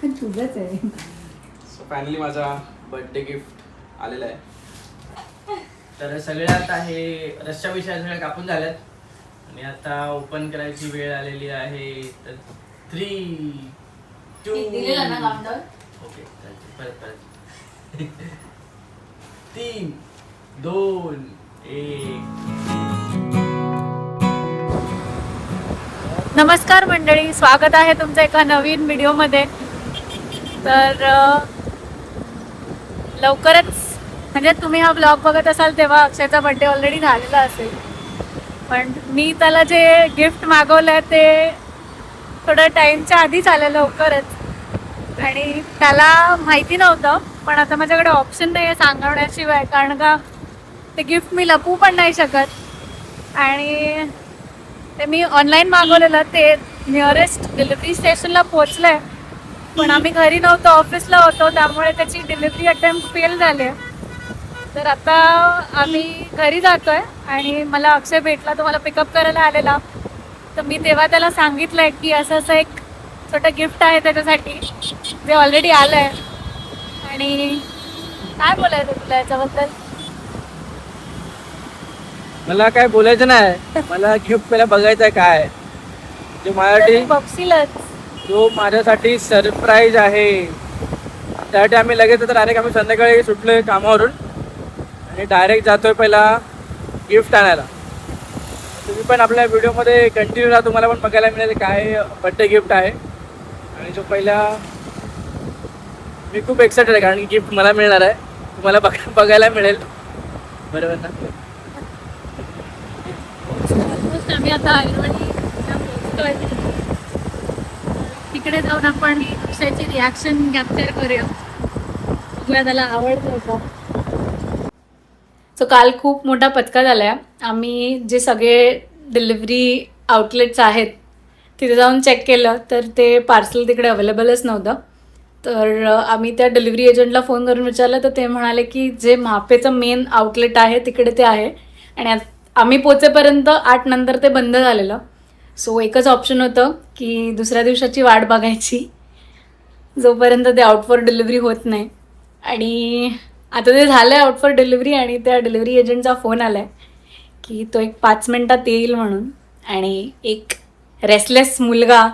तुझंच आहे. So finally माझा birthday gift आलेला आहे. तर सगळे आता हे रस्त्या विषया सगळ्या कापून झाल्यात आणि आता ओपन करायची वेळ आलेली आहे. तर 3 2 दिलेला ना काउंटर. ओके परत 3 2 1. नमस्कार मंडळी, स्वागत आहे तुमचं एका नवीन व्हिडिओमध्ये. तर लवकरच म्हणजे तुम्ही हा ब्लॉग बघत असाल तेव्हा अक्षयचा बड्डे ऑलरेडी झालेला असेल. पण मी त्याला जे गिफ्ट मागवलं आहे ते थोडं टाईमच्या आधीच आलं लवकरच, आणि त्याला माहिती नव्हतं. पण आता माझ्याकडे ऑप्शन नाही आहे सांगण्याशिवाय, कारण का ते गिफ्ट मी लपवू पण नाही शकत. आणि ते मी ऑनलाईन मागवलेलं, ते नियरेस्ट डिलिव्हरी स्टेशनला पोचलं आहे, पण आम्ही घरी नव्हतो, ऑफिसला होतो, त्यामुळे त्याची डिलिव्हरी अटेम्प्ट फेल झाली. तर आता आम्ही घरी जातो आहे आणि मला अक्षय भेटला, तो मला पिकअप करायला आलेला. तर मी तेव्हा त्याला सांगितलं आहे की असं असं एक छोटं गिफ्ट आहे त्याच्यासाठी, जे ऑलरेडी आलं आहे. आणि काय बोलायचं तुला याच्याबद्दल? मला काय बोलायचं नाही, मला गिफ्ट पहिला बघायचं आहे काय जे माझ्यासाठी, बघशीलच. जो माझ्यासाठी सरप्राईज आहे. त्यासाठी आम्ही लगेच तर डायरेक्ट आम्ही संध्याकाळी सुटलोय कामावरून आणि डायरेक्ट जातोय पहिला गिफ्ट आणायला. तुम्ही पण आपल्या व्हिडिओमध्ये कंटिन्यू राहा, तुम्हाला पण बघायला मिळेल काय बड्डे गिफ्ट आहे. आणि जो पहिला मी खूप एक्साइटेड आहे, कारण की गिफ्ट मला मिळणार आहे, तुम्हाला बघायला मिळेल, बरोबर ना? आम्ही आता तिकडे जाऊन आपण अक्षयची रिॲक्शन कॅप्चर करूया, बघूया त्याला आवडतं का. सो काल खूप मोठा पचका झाला. आम्ही जे सगळे डिलिव्हरी आउटलेट्स आहेत तिथे जाऊन चेक केलं तर ते पार्सल तिकडे अवेलेबलच नव्हतं. तर आम्ही त्या डिलिव्हरी एजंटला फोन करून विचारलं, तर ते म्हणाले की जे म्हापेचं मेन आउटलेट आहे तिकडे ते आहे, आणि आम्ही पोचेपर्यंत 8 नंतर ते बंद झालेलं. सो एकच ऑप्शन होतं की दुसऱ्या दिवसाची वाट बघायची, जोपर्यंत ते आउट फॉर डिलिव्हरी होत नाही. आणि आता ते झालं आहे आउट फॉर डिलिव्हरी, आणि त्या डिलिव्हरी एजंटचा फोन आला आहे की तो एक 5 मिनटात येईल म्हणून. आणि एक रेस्टलेस मुलगा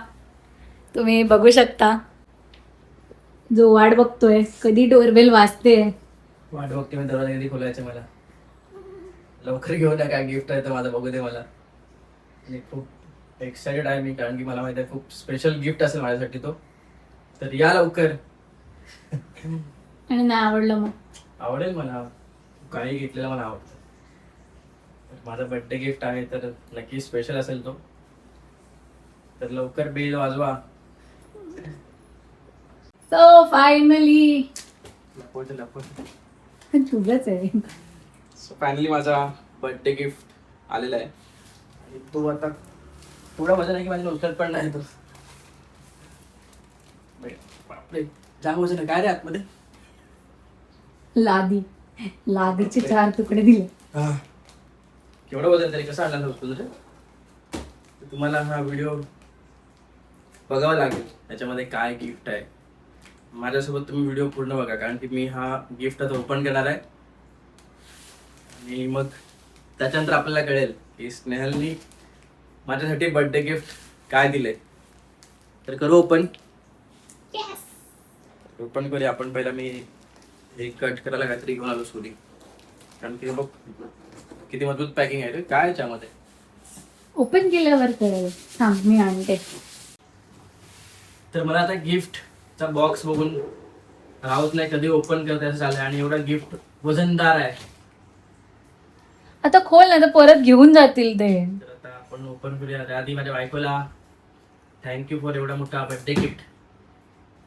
तुम्ही बघू शकता, जो वाट बघतोय कधी डोरबेल वाजते. वाट बघते मी दरवाजा कधी खोलायचे, मला लवकर घेऊन या, काय गिफ्ट आहे तर माझं बघू दे मला. आणि खूप एक्साइटेड आहे मी, कारण की मला माहिती आहे खूप स्पेशल गिफ्ट असेल माझ्यासाठी तो. तर या लवकर. आणि नाही आवडलं मग आवडेल मला, काही घेतलेलं मला आवडतं. तर माझा बर्थडे गिफ्ट आहे तर नक्की स्पेशल असेल तो. तर लवकर बेल वाजवा. So finally लपवते. तुझंच आहे. सो फायनली माझा बर्थडे गिफ्ट आलेला आहे, आणि तो आता थोडा वजन आहे की माझ्या उचलत पण नाही. तर बापरे, जाम वजन आहे. काय रे आतमध्ये? लादीचे 4 तुकडे दिले. केवढं वजन तरी, कसं आणला होतं तुझं? तुम्हाला हा व्हिडिओ बघावा लागेल, त्याच्यामध्ये काय गिफ्ट आहे. माझ्यासोबत तुम्ही व्हिडिओ पूर्ण बघा, कारण की मी हा गिफ्ट आता ओपन करणार आहे, आणि मग त्याच्यानंतर आपल्याला कळेल की स्नेहलनी माझ्यासाठी बर्थडे गिफ्ट काय दिले. तर करू ओपन करूया आपण. पहिला मी हे कट करायला काहीतरी घेऊन आलो सुरी, कारण की बघ किती मजबूत पॅकिंग आहे रे. काय याच्यामध्ये? ओपन केल्यावर कळेल. सांग, मी आणते. तर मला आता गिफ्टचा बॉक्स बघून राहत नाही, कधी ओपन करता असं झालंय. आणि एवढा गिफ्ट वजनदार आहे. आता खोल ना, तर परत घेऊन जातील ते. तर आता आपण ओपन करूया. त्याआधी माझ्या बायकोला थँक्यू फॉर एवढा मोठा बर्थडे गिफ्ट.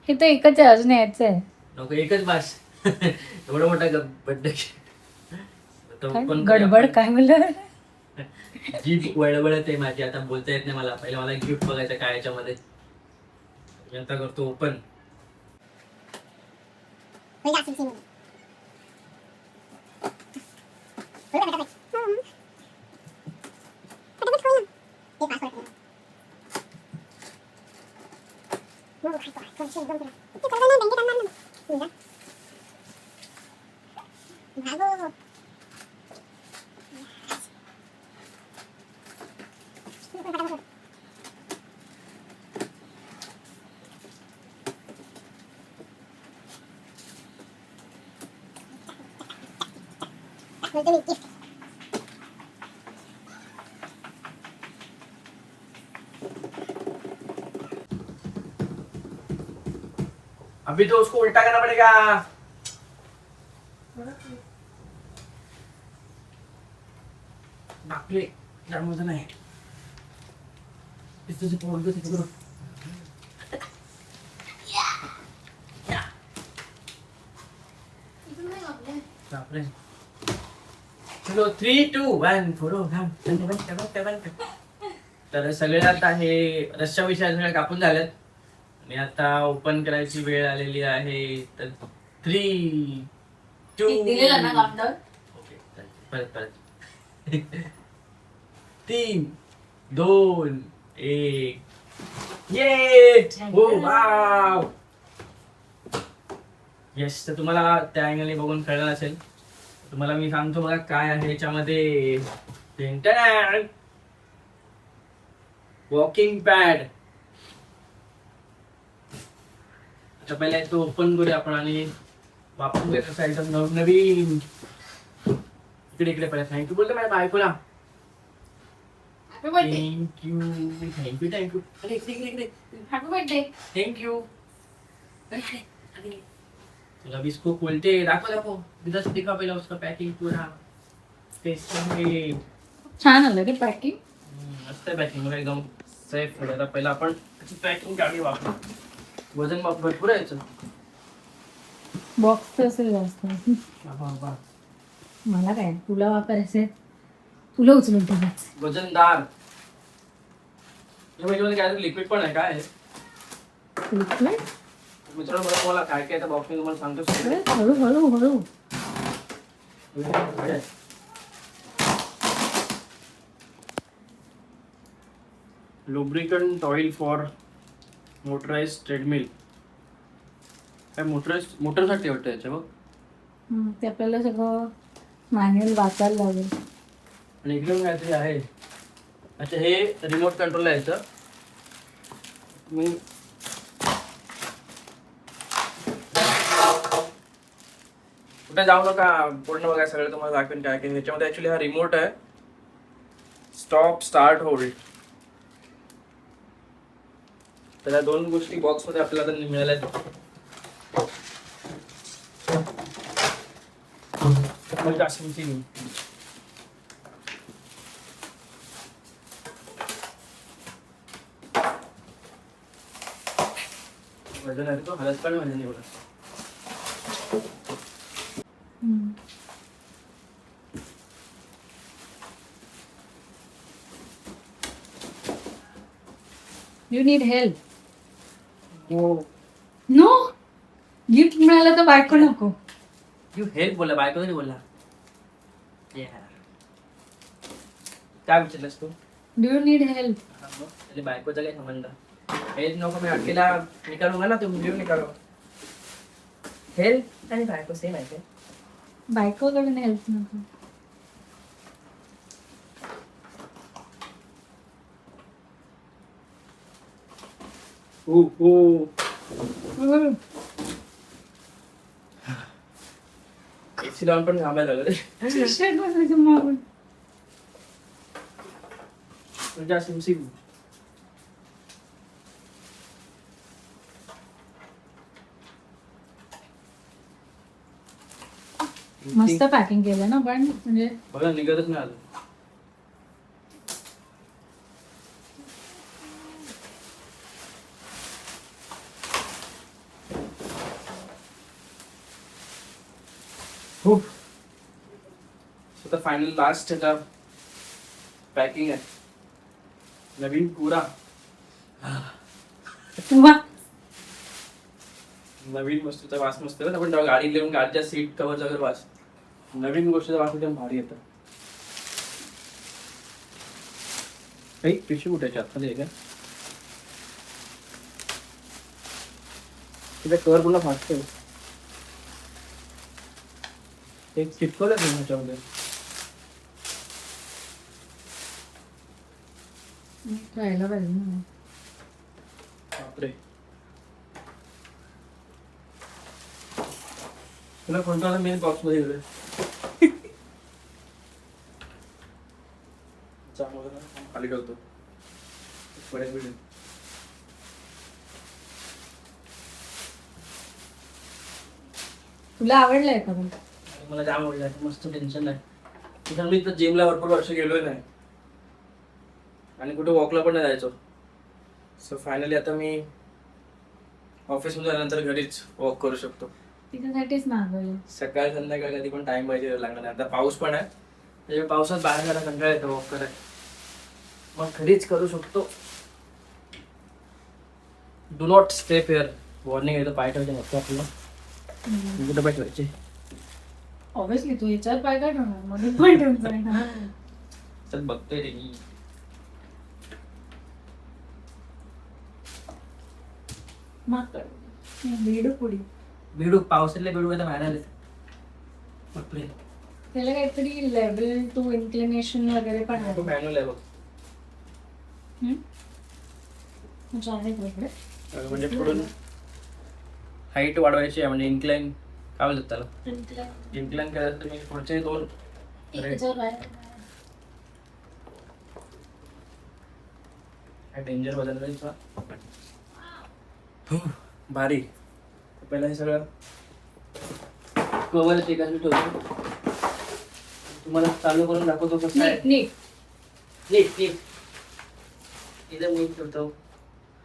हे तर एकच आहे, अजून यायचं आहे. नको, एकच बास. एवढा मोठा बर्थडे गडबड काय बोललं? जीभ वळवळत आहे माझी, आता बोलता येत नाही मला. पहिला मला गिफ्ट बघायचं काय याच्यामध्ये. मी आता करतो ओपन. अभी तो उसको उल्टा करना पड़ेगा. बापरे, त्यामुळे नाही बापरे. चलो 3, 2, 1 फोडो. तर सगळे आता हे रस्त्या विषय सगळे कापून झालेत आणि आता ओपन करायची वेळ आलेली आहे. तर 3, 2 दिलेला ना काउंटर. ओके, परत 3, 2, 1. ये हो वाव. येस, तर तुम्हाला त्या अँगलने बघून कळलं असेल. तुम्हाला मी सांगतो बघा काय आहे याच्यामध्ये. Walking pad. आता पहिला तो ओपन करूया आपण आणि वापरूया कसं एकदम नवीन. इकडे इकडे पहिला थँक्यू बोलतो माझ्या बायकोला. Happy birthday. थँक्यू. अरे इकडे इकडे इकडे. Happy birthday. थँक्यू. तुला बिस्कुट बोलते. दाखव बिस्कुट दिखा पहिला उसका पॅकिंग पूरा. टेस्ट छान आलं रे पॅकिंग. मस्त पॅकिंग मला एकदम सेफ. आता पहिला आपण त्याची पॅकिंग काढली वापरू. वजन भरपूर आहे याचं. बॉक्स असेल जास्त. बाबा. मला काय तुला वापरायचे, तुला उचलून ठेवायचं. वजनदार. याच्यामध्ये काय लिक्विड पण आहे. काय आहे लिक्विड. मित्रांनो मला तुम्हाला काय काय त्या बॉक्स तुम्हाला सांगतो. हळू हळू हळू. Lubricant oil for motorise treadmill. काय मोटरसाठी वाटतं याच्या बघ. ते आपल्याला सगळं मॅन्युअल वाचायला लागेल. आणि इकडे काहीतरी आहे. अच्छा, हे रिमोट कंट्रोल आहे याचं. मी कुठे जाऊ नका, पूर्ण बघा सगळं तुम्हाला दाखवेन काय काय. ह्याच्यामध्ये ऍक्च्युली हा रिमोट आहे. Stop, start, hold. तर या दोन गोष्टी बॉक्स मध्ये आपल्याला मिळाल्या. वजन आहे तो हलत पण म्हणजे एवढं. You need help. हो. नो, गिफ्ट मिळालं तर बायको नको. यू हेल्प बोला, बायको नाही बोलला. काय विचारलंस तू? Do you need help. त्याच्या बायकोचा काय संबंध. हेल्प नको, मी अकेला निकालूंगा ना, तुम जीव निकालो. हेल्प आणि बायको सेम आहे ते. बायकोकडून हेल्प नको. एसी लावून पण थांबायला लागलं. शर्ट बसायचं मागून. तुझ्या सिमसिम. मस्त पॅकिंग केलं ना पण, म्हणजे बघा निघतच नाही आलं. खूप स्वतः फायनल लास्ट त्याचा पॅकिंग आहे. नवीन पुरा वा. नवीन वस्तूचा वास मस्त आहे. आपण गाडी लिहून गाडीच्या सीट कव्हरचा वगैरे वास. नवीन गोष्टीचा वास एकदम भारी येतं. काही पिशवी कुठे आतमध्ये आहे का? तिथे कवर पूर्ण फास्ट आहे. एक चिटकवलं तुम्ही ह्याच्यामध्ये. राहायला पाहिजे ना. बापरे. तुला कोणता मेन बॉक्स मध्ये गेलोय. खाली करतो. बरेच वेळ. तुला आवडलंय का मग? मला जाम आवडलं. मस्त टेन्शन नाही. कारण मी तर जिमला भरपूर वर्ष गेलोय नाही आणि कुठे वॉकला पण नाही जायचो. सो फायनली आता मी ऑफिसमध्ये आल्यानंतर घरीच वॉक करू शकतो. तिच्यासाठीच मागवलं. सकाळ संध्याकाळ कधी पण टाइम पाहिजे लागणार नाही. आता पाऊस पण आहे त्याच्या पावसात बाहेर जायला कंटाळा येतो वॉक करायला. मग घरीच करू शकतो. Do not step here. Warning येतं. पाय ठेवायचे नसतं आपल्याला. कुठं पाय ठेवायचे. ऑब्विसली तू याच्यावर पाय काय ठेवणार? मध्ये पण ठेवून जाईल. चल बघतोय रे मी. बेडू पुडी. बेडूक पावसातले बेडूक आता बाहेर आले. बापरे. त्याला काहीतरी लेवल 2 इन्क्लिनेशन वगैरे पण आहे. मॅन्युअल आहे बघ. म्हणजे पुढून हाईट वाढवायची आहे. म्हणजे इन्क्लाइन काय बोलतात त्याला. इन्क्लाइन करायचं तर मी पुढचे 2 डेंजर बदलवायचा. भारी. पहिला हे सगळं कवर एकाच ठेवतो. तुम्हाला चालू करून दाखवतो कसं आहे. नीट नीट नीट इथं मी ठेवतो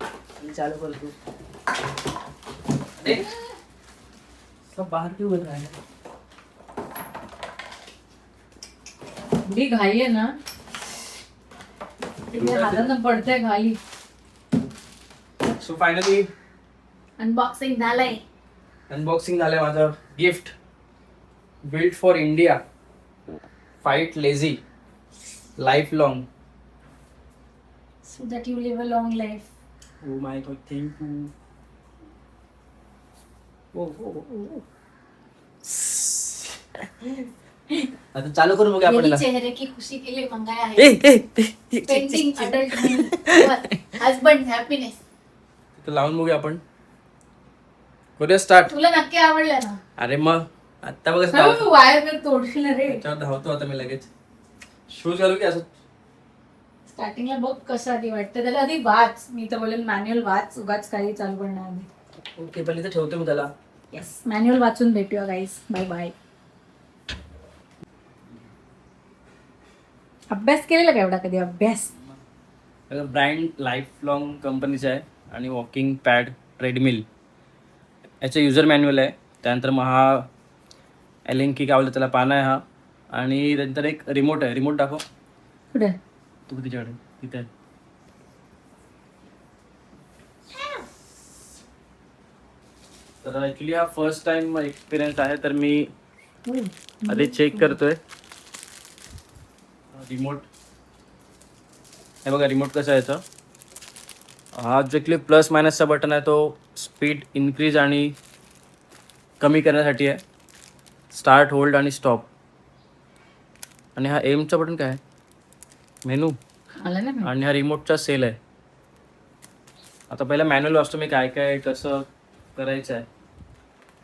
आणि चालू करतो. अरे सब बाहर क्यों बन रहा है. एवढी घाई आहे ना. हातानं पडते घाई. सो फायनली अनबॉक्सिंग झालंय. अनबॉक्सिंग झालंय माझं gift. Build for India. Fight lazy. Life long. So that you live a long life. Oh my god, thank you. आता चालू करू बघा आपण. मेरी चेहरे की खुशी के लिए मंगाया है. Painting adult husband happiness. तिथं लावून बघूया आपण. करूया स्टार्ट. तुला नक्की आवडलं ना. अरे मग आता बघा तू वायर कर तोडशील रे. त्याच्यावर धावतो आता मी लगेच. शूज घालू की असं. स्टार्टिंगला बघ कसं आधी वाटतं त्याला. आधी वाच. मी तर बोलेल मॅन्युअल वाच. उगाच काही चालू करणार आधी. ओके पहिले तर ठेवतो मी त्याला. येस मॅन्युअल वाचून भेटूया गाईस. Bye bye. अभ्यास केलेला का एवढा कधी अभ्यास. ब्रँड लाईफ लॉंग कंपनीचं आहे आणि वॉकिंग पॅड ट्रेडमिल याचं युजर मॅन्युअल आहे. त्यानंतर मग हा एलिंग की काय बोलतो त्याला पाना आहे हा. आणि नंतर एक रिमोट आहे. रिमोट दाखव कुठे. तू तिच्याकडे तिथे आहे. तर ॲक्च्युली हा फर्स्ट टाइम एक्सपिरियन्स आहे तर मी आधी चेक करतोय. रिमोट हे बघा. रिमोट कसं आहे याचं. हा जो क्लिक प्लस मायनसचा बटन आहे तो स्पीड इन्क्रीज आणि कमी करण्यासाठी आहे. स्टार्ट होल्ड आणि स्टॉप. आणि हा एमचा बटन काय आहे. मेनू. आणि हा रिमोटचा सेल आहे. आता पहिला मॅन्युअल वाचतो मी काय काय कसं करायचं आहे.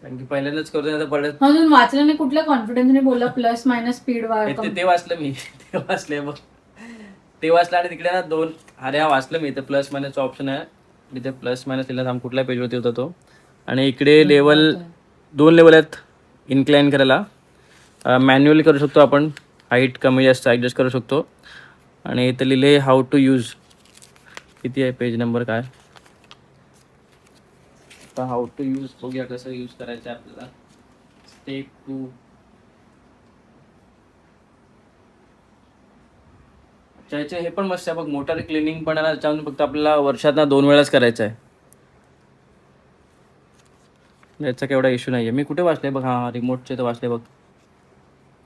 कारण की पहिल्यांदाच करतो आता पडत. अजून वाचलं नाही. कुठल्या कॉन्फिडन्सने बोलला प्लस मायनस स्पीड ते वाचलं मी. ते वाचले बघ. ते वाचलं आणि तिकडे ना 2 अरे हा वाचलं मी. इथे प्लस मायनसचा ऑप्शन आहे. इथे प्लस मायनस लिहिला थांब कुठल्या पेजवरती होता तो. आणि इकडे लेवल 2 लेवल आहेत इन्क्लाइन करायला. मॅन्युअली करू शकतो आपण. हाईट कमी जास्त ॲडजस्ट करू शकतो. आणि इथे लिहिले हाऊ टू यूज. किती आहे पेज नंबर काय. आता हाऊ टू यूज बघूया कसं यूज करायचं आहे आपल्याला. स्टेप 2. त्याचे हे पण मस्त आहे बघ. मोटर क्लिनिंग पण आहे ना त्याच्यामध्ये फक्त आपल्याला वर्षातनं 2 वेळाच करायचं आहे. याचा केवढा इश्यू नाही आहे. मी कुठे वाचले बघ. हां रिमोटचे तर वाचले बघ.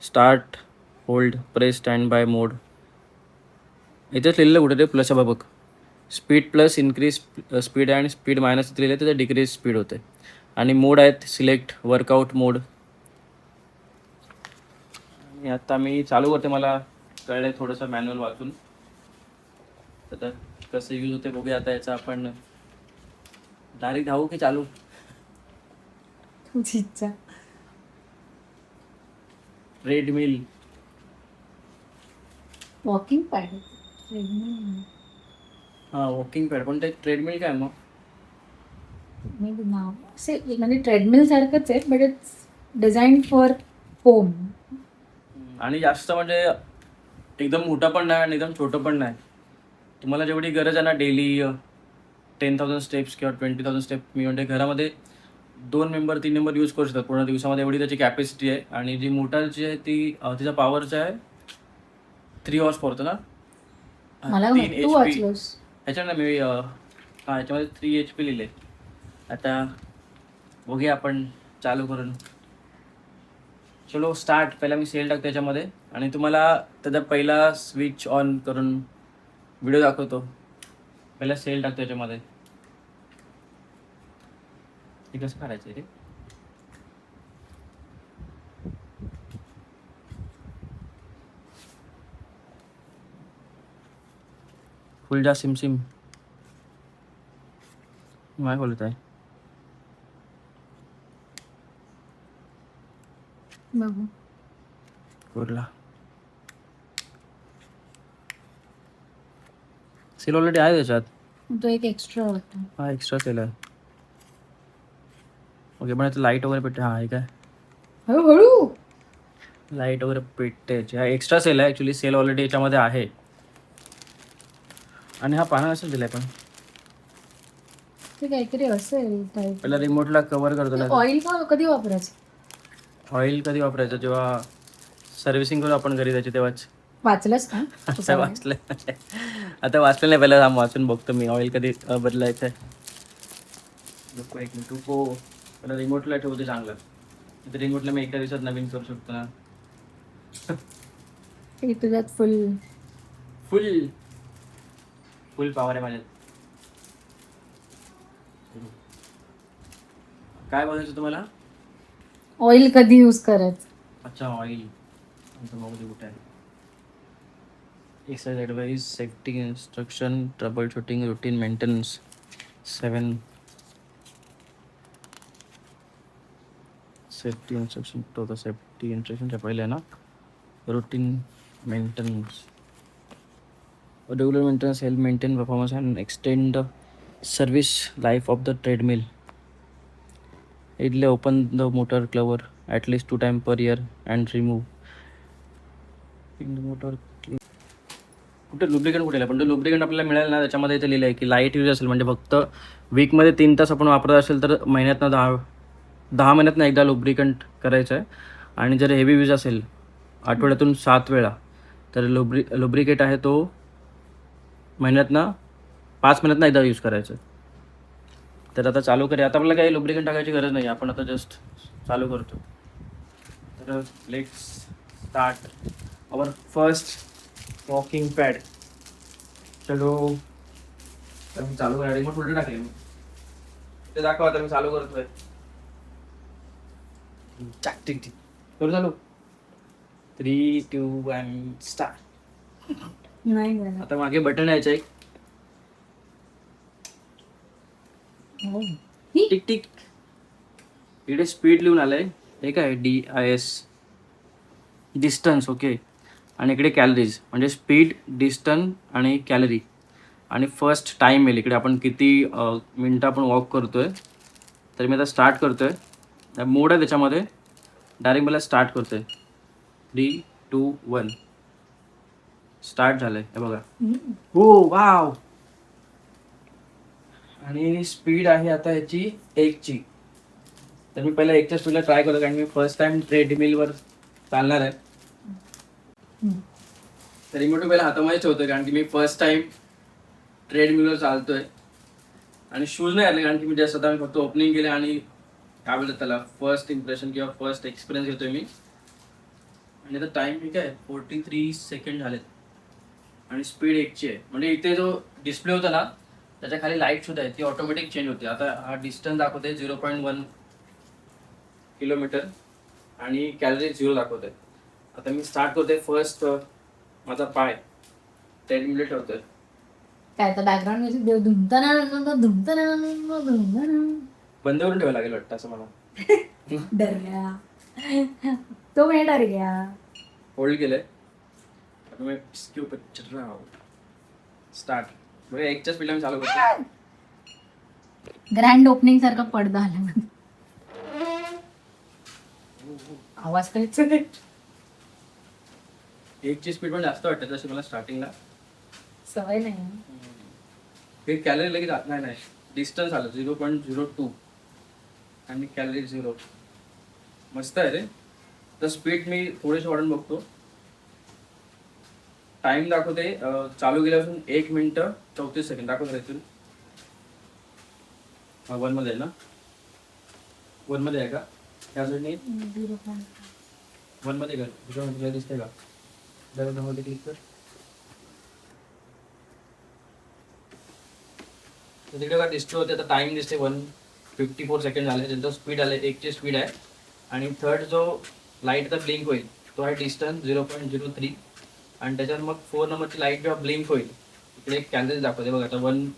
Start hold press stand by mode. इथेच लिहिलेलं कुठे ते प्लस बघ. स्पीड प्लस इन्क्रीज स्पीड आणि स्पीड मायनस लिहिलं त्याचं डिक्रीज स्पीड होते. आणि मोड आहेत सिलेक्ट वर्कआउट मोड. आणि आता मी चालू करते. मला कळलं आहे थोडंसं मॅन्युअल वाचून. आता कसं यूज होते बघूया. आता याचा आपण डायरेक्ट धावू की चालू. तुझी इच्छा. ट्रेडमिल. Walking pad. हां वॉकिंग पॅड. पण ते ट्रेडमिल काय मग? मी नाव असे म्हणजे ट्रेडमिल सारखंच आहे but it's design for home. आणि जास्त म्हणजे एकदम मोठं पण नाही आणि एकदम छोटं पण नाही. तुम्हाला जेवढी गरज आहे ना डेली 10,000 स्टेप्स किंवा 20,000 स्टेप, मी म्हणते घरामध्ये 2 मेंबर 3 मेंबर यूज करू शकतात पूर्ण दिवसामध्ये. एवढी त्याची कॅपॅसिटी आहे. आणि जी मोटारची आहे ती तिचा पॉवरचा आहे 3 हॉर्स पॉवरचं ना. मला 3 माहित, तू HP. वाचलोस. ह्याच्यानं मी हां ह्याच्यामध्ये 3 HP लिहिले. आता बघूया आपण चालू करून. चलो स्टार्ट. पहिला मी सेल टाकतो याच्यामध्ये आणि तुम्हाला त्याचा पहिला स्विच ऑन करून व्हिडिओ दाखवतो. पहिला सेल टाकतो याच्यामध्ये. हे कसं करायचं रे? फुल जा सिम सिम. काय बोलत आहे? बघू. कुठला सेल ऑलरेडी आहे त्याच्यात. तो एक एक्स्ट्रा होता. हा एक्स्ट्रा सेल आहे. ओके पण लाईट वगैरे पेटते. हां हे काय हळूहळू. लाईट वगैरे पेटते. हा एक्स्ट्रा सेल आहे. ॲक्च्युली सेल ऑलरेडी याच्यामध्ये आहे. आणि हा पाना असेल दिलाय. पण ते काहीतरी असेल टाईप. पहिला रिमोटला कव्हर करतो. ऑइल का कधी वापरायचं? ऑइल कधी वापरायचं? जेव्हा सर्व्हिसिंग करू आपण घरी त्याची तेव्हाच. वाचलंस का? आता वाचलं. आता वाचलं नाही. पहिला वाचून बघतो मी ऑइल कधी बदलायचं आहे. नको एक मिनिट. हो पहिला रिमोटला ठेवते चांगलं. तर रिमोटला मी एका दिवसात नवीन करू शकतो ना. ते तुझ्यात फुल फुल फुल पॉवर आहे माझ्यात. काय बोलायचं तुम्हाला? ऑइल कधी यूज करायचं? अच्छा ऑइल. बघू कुठे आहे. Exercise advice, safety instruction, trouble shooting, routine maintenance 7. Safety instruction तो तर सेफ्टी इन्स्ट्रक्शनच्या पहिले आहे ना. Routine maintenance, regular maintenance, health maintain performance and extend the service life of the treadmill. इथले open the motor cover at least 2 times per year and remove motor. कुठे lubricant कुठे? पण तो लुब्रिकंट आपल्याला मिळेल ना. त्याच्यामध्ये इथे लिहिलं आहे की लाईट यूज असेल म्हणजे फक्त वीकमध्ये 3 तास आपण वापरत असेल तर महिन्यातनं 10 महिन्यातनं एकदा लुब्रिकंट करायचं आहे. आणि जर हेवी यूज असेल आठवड्यातून 7 वेळा तर लुब्रिकेट आहे तो महिन्यातनं 5 महिन्यातनं एकदा यूज करायचं. तर आता चालू करूया. आता आपल्याला काही लुब्रिकंट टाकायची गरज नाही. आपण आता जस्ट चालू करतो. तर let's start our first walking pad. चलो तर मी चालू करा. रिमोट उलट टाकले मी. ते दाखवा. आता मी चालू करतोय. टिक टिक करू चालू. 3, 2, 1 स्टार्ट. नाही झालं. आता मागे बटन यायचं एक. Tick tick. इकडे स्पीड लिहून आलंय. हे काय DIS डिस्टन्स. ओके. आणि इकडे कॅलरीज म्हणजे स्पीड, डिस्टन्स आणि कॅलरी. आणि फर्स्ट टाईम येईल इकडे. आपण किती मिनटं आपण वॉक करतोय. तर मी आता स्टार्ट करतोय. मोड आहे त्याच्यामध्ये. डायरेक्ट मला स्टार्ट करतोय. 3, 2, 1 स्टार्ट झालंय. हे बघा. हो वाव. आणि स्पीड आहे आता याची 1ची. तर मी पहिला 1च्या स्पीडला ट्राय करतो कारण मी फर्स्ट टाइम ट्रेडमिलवर चालणार आहे. तर रिमोट पहिला हातामध्ये ठेवतोय कारण की मी फर्स्ट टाइम ट्रेडमिलवर चालतोय. आणि शूज नाही आले कारण की मी जस्ट आता फक्त ओपनिंग केले आणि काय बोलतात त्याला फर्स्ट इम्प्रेशन किंवा फर्स्ट एक्सपिरियन्स घेतोय मी. आणि आता टाइम ठीक आहे 43 सेकंड झालेत. आणि स्पीड 1ची आहे. म्हणजे इथे जो डिस्प्ले होता ना त्याच्या खाली लाईट सुद्धा आहे ती ऑटोमॅटिक चेंज होते. आता हा डिस्टन्स दाखवते 0.1 किलोमीटर आणि कॅलरी 0 दाखवत आहे. आता मी स्टार्ट करतोय. फर्स्ट माझा पाय 10 मिनिट ठेवतोय. काय तर बॅकग्राऊंड म्युझिक देव धुमताना धुमताना बंद करून ठेवायला लागेल वाटतं असं मला. डर गया तो मैं डर गया. होल्ड केलंय. आता मी इसके ऊपर चल रहा हूं. स्टार्ट. बघा एकच्या स्पीडला मी चालू करतो. ग्रँड ओपनिंग सारखा पडदा आला. आवाज करायचा नाही. एकची स्पीड पण जास्त वाटते तशी मला स्टार्टिंगला. सवय नाही. हे कॅलरी लगेच नाही डिस्टन्स आलं 0.02 आणि कॅलरी 0. मस्त आहे रे. तर स्पीड मी थोडीशी वाढून बघतो. टाइम दाखवते चालू केल्यापासून 1 मिनिट 34 सेकंड दाखवत इथून. 1 मध्ये आहे ना. 1 मध्ये आहे का या साईडने 1 मध्ये कर. तुझ्या दिसते का मध्ये क्लिक कर. तिकडे का डिस्प्ले होते. आता टाइम दिसते 1:54 सेकंड झाले. त्यांचं स्पीड आले 1ची स्पीड आहे. आणि थर्ड जो लाईटचा ब्लिंक होईल तो आहे डिस्टन्स 0.03 आणि त्याच्यात मग 4 नंबरची लाईट जेव्हा ब्लिंक होईल इकडे एक कॅलरीज दाखवते बघा. आता 1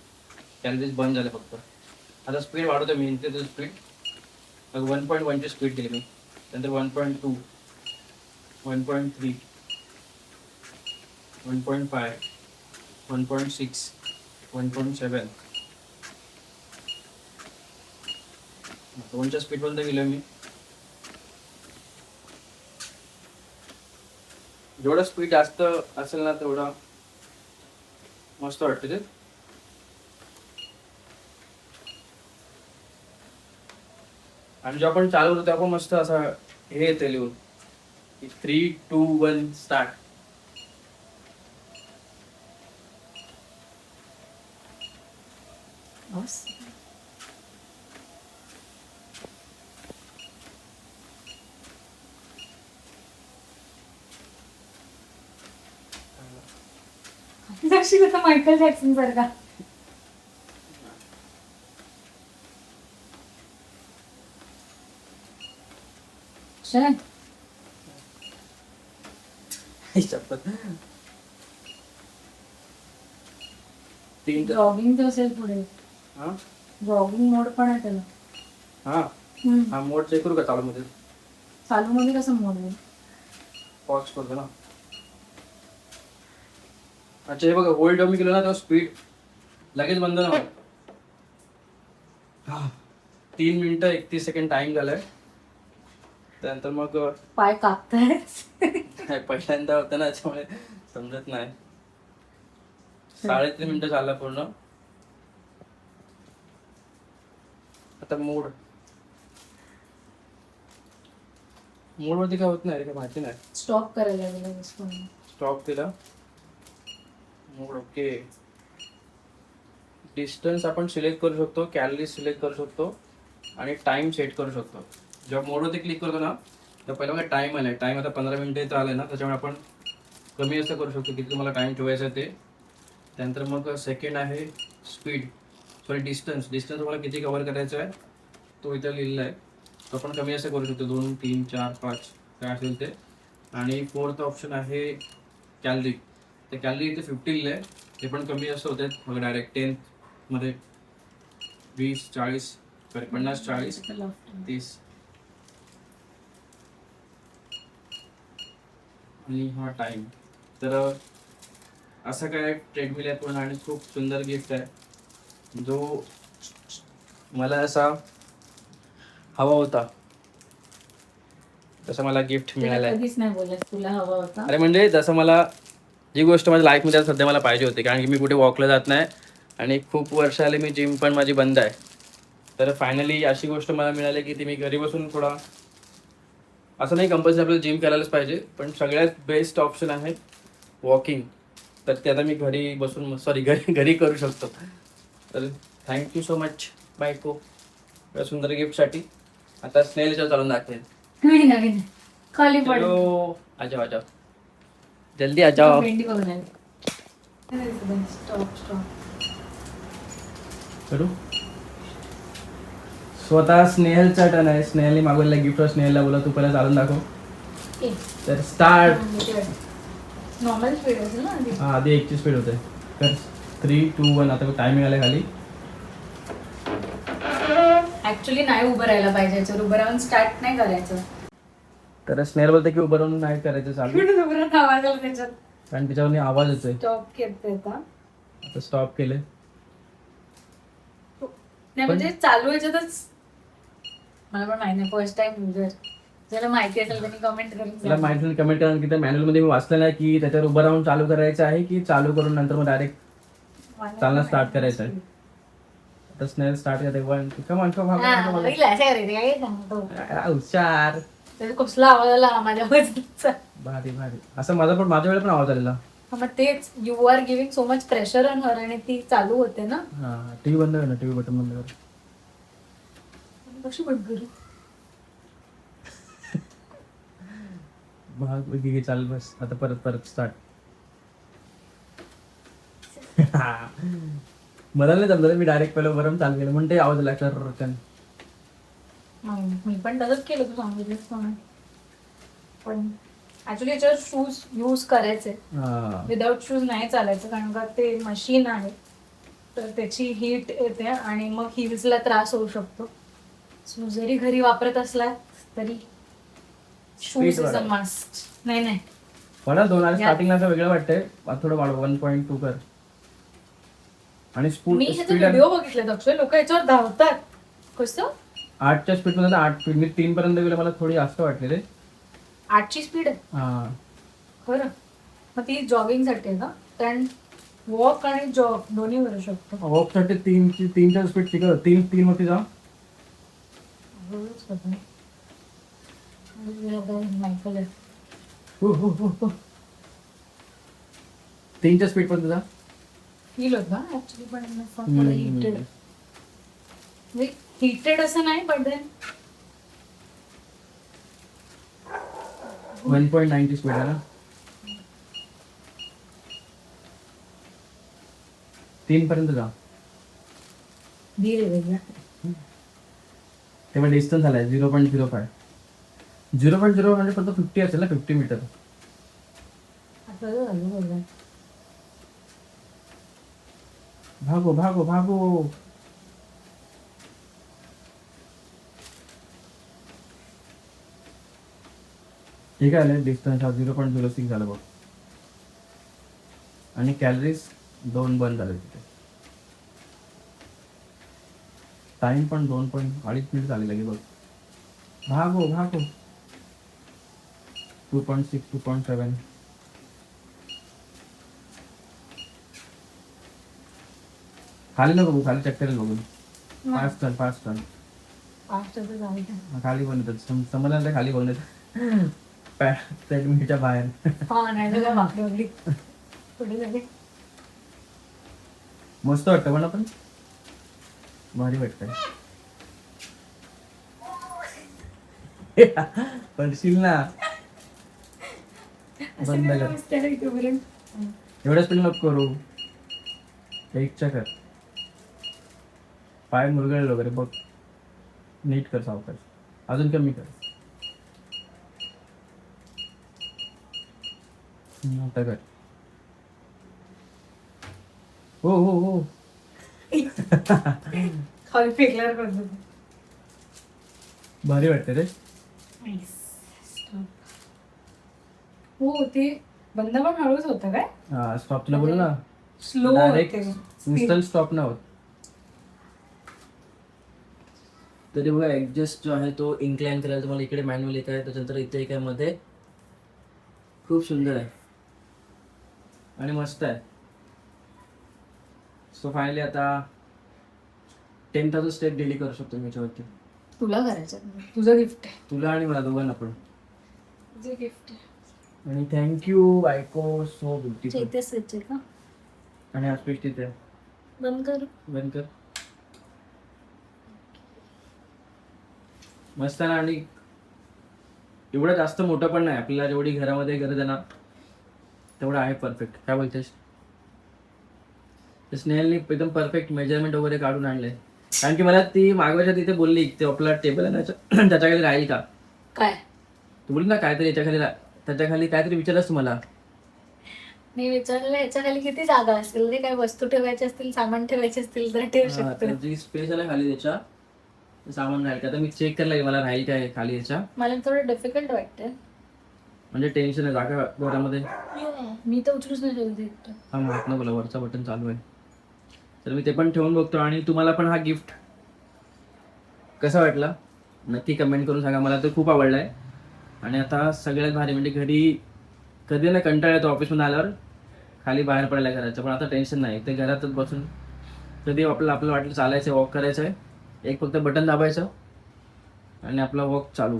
कॅलरीज बंद झाले फक्त. आता स्पीड वाढवतो मी. इथे स्पीड 1.1ची स्पीड दिली मी. त्यानंतर 1.2 1.3 1.5 1.6 1.7 2च्या स्पीडपर्यंत गेलो मी. जेवढं स्पीड जास्त असेल ना तेवढं मस्त वाटतं ते. आणि जेव्हा आपण चालू होतो तेव्हा पण मस्त असं हे येते लिहून 3, 2, 1 स्टार्ट. मायकल जॅक्सन सारखा. जॉगिंग असेल पुढे. जॉगिंग मोड पण आहे त्याला. हा मोड चेक करू का चालू मध्ये. चालू मध्ये कसं मोड आहे. पॉज करतो ना. अच्छा हे बघा होल्ड मी केलं ना तेव्हा स्पीड लगेच बंद ना. 3 मिनिटं 31 सेकंड टाइम झालाय. त्यानंतर मग पाय कापताय. पहिल्यांदा होतं ना त्याच्यामुळे समजत नाही. 3.5 मिनिटं झाला पूर्ण. आता मोड वरती काय होत नाही रे. काय माहिती नाही. स्टॉप करायला लागेल. स्टॉप केला. मोड ओके. डिस्टन्स आपण सिलेक्ट करू शकतो. कॅलरी सिलेक्ट करू शकतो आणि टाइम सेट करू शकतो. जेव्हा मोडवरती क्लिक करतो ना तर पहिला बघा टाइम आलाय. टाइम आता 15 मिनिटं आलाय ना त्याच्यामुळे आपण कमी असं करू शकतो किती तुम्हाला टाइम ठेवायचा ते. त्यानंतर मग सेकंड आहे स्पीड डिस्टन्स तुम्हाला किती कव्हर करायचं आहे तो इथं लिहिलेला आहे. तो आपण कमी असं करू शकतो 2, 3, 4, 5 काय असेल ते. आणि 4th ऑप्शन आहे कॅलरी. ते कॅलरी इथे 50 लिहिलं आहे. ते पण कमी जास्त होते मग डायरेक्ट 10 मध्ये 20, 40 50, 40, 30. आणि हा टाइम. तर असं काय ट्रेडमिल आहे पण आणि खूप सुंदर गिफ्ट आहे जो मला असा हवा होता तसं मला गिफ्ट मिळालं आहे. कधीच नाही बोलत तुला हवा होता. अरे म्हणजे जसं मला जी गोष्ट माझ्या लाईफमध्ये सध्या मला पाहिजे होती कारण की मी कुठे वॉकला जात नाही आणि खूप वर्ष आले मी जिम पण माझी बंद आहे. तर फायनली अशी गोष्ट मला मिळाली की ती मी घरी बसून थोडा असं नाही कंपल्सरी आपल्याला जिम करायलाच पाहिजे पण सगळ्यात बेस्ट ऑप्शन आहे वॉकिंग. तर ते आता मी घरी बसून घरी करू शकतो. तर थँक्यू सो मच बायको या सुंदर गिफ्टसाठी. आता स्नेलच्या चालून दाखवेल. नवीन खाली पडलो. आजाओ आजाओ जल्दी आजाओ. भेंडी बघून आली. स्टॉप करू सो आता स्नेहलचा टर्न आहे. स्नेहलने मागवलेला गिफ्ट स्नेहलला बोला तू पहिला चालून दाखव. तर स्टार्ट. नॉर्मल स्पीड असेल ना आधी. हा आधी 1ची स्पीड होते. तर 3, 2, 1 आता टायमिंग आला खाली. ऍक्च्युली नाही उभं राहायला पाहिजे याच्यावर, उभं राहून स्टार्ट नाही करायचं. तर स्नेहल बोलते की उभं राहून नाही करायचं चालू, उभं राहून आवाज आला त्याच्यात. कारण त्याच्यावर आवाज येतोय. स्टॉप करते का आता स्टॉप केले. नाही म्हणजे चालू याच्यातच मला पण माहिती नाही. फर्स्ट टाइम युजर, ज्याला माहिती असेल त्यांनी कमेंट करून तुला सांगा. माहिती नाही कमेंट करा की त्या मॅन्युअल मध्ये मी वाचलेलं आहे की त्याच्यावर उभं राहून चालू करायचं आहे की चालू करून नंतर मग डायरेक्ट चालणं स्टार्ट करायचं आहे. आता स्नेहल स्टार्ट करते. 1 कम ऑन कम हा, बघितलं असं करायचं काय सांगतो. हुशार. त्याचा कसला आवाज आला माझ्या आवाजाचा. भारी भारी. असं माझ्या वेळेला पण आवाज आलेला. मग तेच, you are giving so much pressure on her आणि ती चालू होते ना. हा टीव्ही बंद कर ना, टीव्ही बटन बंद कर. कशी बंद करू? भाग घे चाल बस. आता परत स्टार्ट. मला नाही जमलं, मी डायरेक्ट पहिलं बरं चालू केलं म्हणते आवाज आला तर. मी पण तसंच केलं, तू सांगितलंस म्हणून. पण ऍक्च्युली याच्यावर शूज यूज करायचे. विदाउट शूज नाही चालायचं, कारण का ते मशीन आहे तर त्याची हीट येते आणि मग हिल्सला त्रास होऊ शकतो. सो जरी घरी वापरत असला तरी शूज इज अ मस्ट. नाही मला 2 स्टार्टिंगला असं वेगळं वाटतंय. थोडं वाढव 1.2 कर. आणि मी ह्याचे व्हिडिओ बघितले अक्षय, लोक याच्यावर धावतात. कसं 8च्या स्पीड मध्ये 8 स्पीड मी 3 पर्यंत गेलो, मला थोडी जास्त वाटलेले. 8ची स्पीड आहे हा खरं. मग ती जॉगिंग साठी आहे का? कारण वॉक आणि जॉग दोन्ही करू शकतो. वॉक साठी 3च्या स्पीड ठीक आहे. 3 मध्ये जा. हो 3च्या स्पीड पर्यंत जा. फील होत ऍक्च्युली, पण थोडं हिटेड. म्हणजे हिटेड असं नाही, बट देन 1.9 ची स्पीड आहे ना. 3 पर्यंत जा. धीरे वेगळा. तेव्हा डिस्टन्स आलाय 0.05. 0.0 म्हणजे फक्त 50 असेल ना, 50 मीटर. असं झालं बघा. भागो भागो भागो. ठीक आहे. डिस्टन्स हा 0.06 झालं बघ. आणि कॅलरीज 2 बंद झाले तिथे. टाइम पण 2.2 मिनिट झाले लगे बघ. भागो भागो. 2.6 2.7. खाली नको बघू, खाली चेक करेल बघून. 5 टन खाली बनवतात. समजलं नाही खाली बनवतात ट्रेडमिलच्या बाहेर. हा नाही तर काय भाकरी वगैरे पुढे झाले. मस्त वाटतं पण आपण, भारी वाटतंय. पडशील ना. बंद कर. एवढ्या स्पीड नको करू. 1च्या कर. पाय मुरगळले वगैरे बघ. नीट कर, सावकाश. अजून कमी कर. आता कर. हो हो हो. खाली फेकल्यावर करतो. भारी वाटते रे. हो ते बंद पण हळूच होतं काय? हा स्टॉप तुला बोलू ना. स्लो डायरेक्ट होते. इन्स्टंट स्टॉप नाही होत. तरी बघा ऍडजस्ट जो आहे तो इन्क्लाइन करायला तुम्हाला इकडे मॅन्युअल येत आहे. त्याच्यानंतर इथे एक आहे मध्ये. खूप सुंदर आहे आणि मस्त आहे. सो फायनली आता 10,000 स्टेप डेली करू शकतो मी याच्यावरती. तुला करायचं, तुझं गिफ्ट आहे. तुला आणि मला दोघांना पण. तुझं गिफ्ट आहे. आणि थँक्यू बायको, सो ब्युटिफुल. इथे स्विच आहे का? आणि हा स्पीच तिथे बंद कर. बंद कर. मस्त आहे ना. आणि एवढं जास्त मोठं पण नाही. आपल्याला जेवढी घरामध्ये गरज आहे ना तेवढं आहे परफेक्ट. काय बोलतेस? स्नेहलनी एकदम परफेक्ट मेजरमेंट वगैरे काढून आणलंय. कारण की मला ती मागवायच्या तिथे बोलली ते आपला टेबल आहे ना त्याच्या खाली राहील का. काय तू बोलली ना काहीतरी याच्या खाली त्याच्या खाली काहीतरी विचारलंस तुम्हाला. मी विचारलं याच्या खाली किती जागा असेल रे, काय वस्तू ठेवायची असतील, सामान ठेवायचे असतील तर ठेवू शकतो. जी स्पेस आहे ना खाली त्याच्या सामान राहील का, तर मी चेक करायला लागेल मला राहील काय खाली याच्या. मला थोडं डिफिकल्ट वाटतंय. म्हणजे टेन्शन आहे जागा घरामध्ये. मी तर उचलूच नाही शकत. हा माहित ना बोला वरचा बटन चालू आहे. तर मी ते पण ठेवून बघतो. आणि तुम्हाला पण हा गिफ्ट कसा वाटला नक्की कमेंट करून सांगा. मला तर खूप आवडला आहे. आणि आता सगळ्यात भारी म्हणजे घरी कधी ना कंटाळा येतो ऑफिसमध्ये आल्यावर खाली बाहेर पडायला घराचं, पण आता टेन्शन नाही. ते घरातच बसून कधी आपल्याला वाटलं चालायचं वॉक करायचं आहे, एक फक्त बटन दाबायचं आणि आपला वॉक चालू.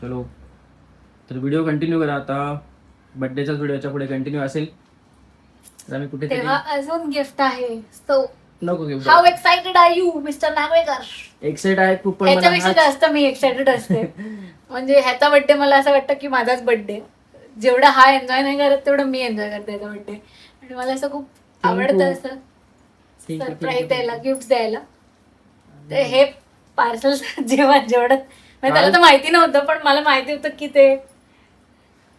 चलो तर व्हिडिओ कंटिन्यू करा. आता बड्डेचाच व्हिडिओच्या पुढे कंटिन्यू असेल तर आम्ही कुठे तेव्हा अजून गिफ्ट आहे. सो नको gift. How excited are you mister Nagvekar? Excite आहे खूप, पण ह्याच्यापेक्षा जास्त मी एक्साइटेड असते. म्हणजे ह्याचा बर्थडे मला असं वाटतं की माझाच बर्थडे. जेवढा हा एन्जॉय नाही करत तेवढं मी एन्जॉय करते याचा बर्थडे. आणि मला असं खूप आवडतं असं सरप्राईज द्यायला, गिफ्ट द्यायला. तर हे पार्सल जेवढं म्हणजे त्याला तर माहिती नव्हतं, पण मला माहिती होतं की ते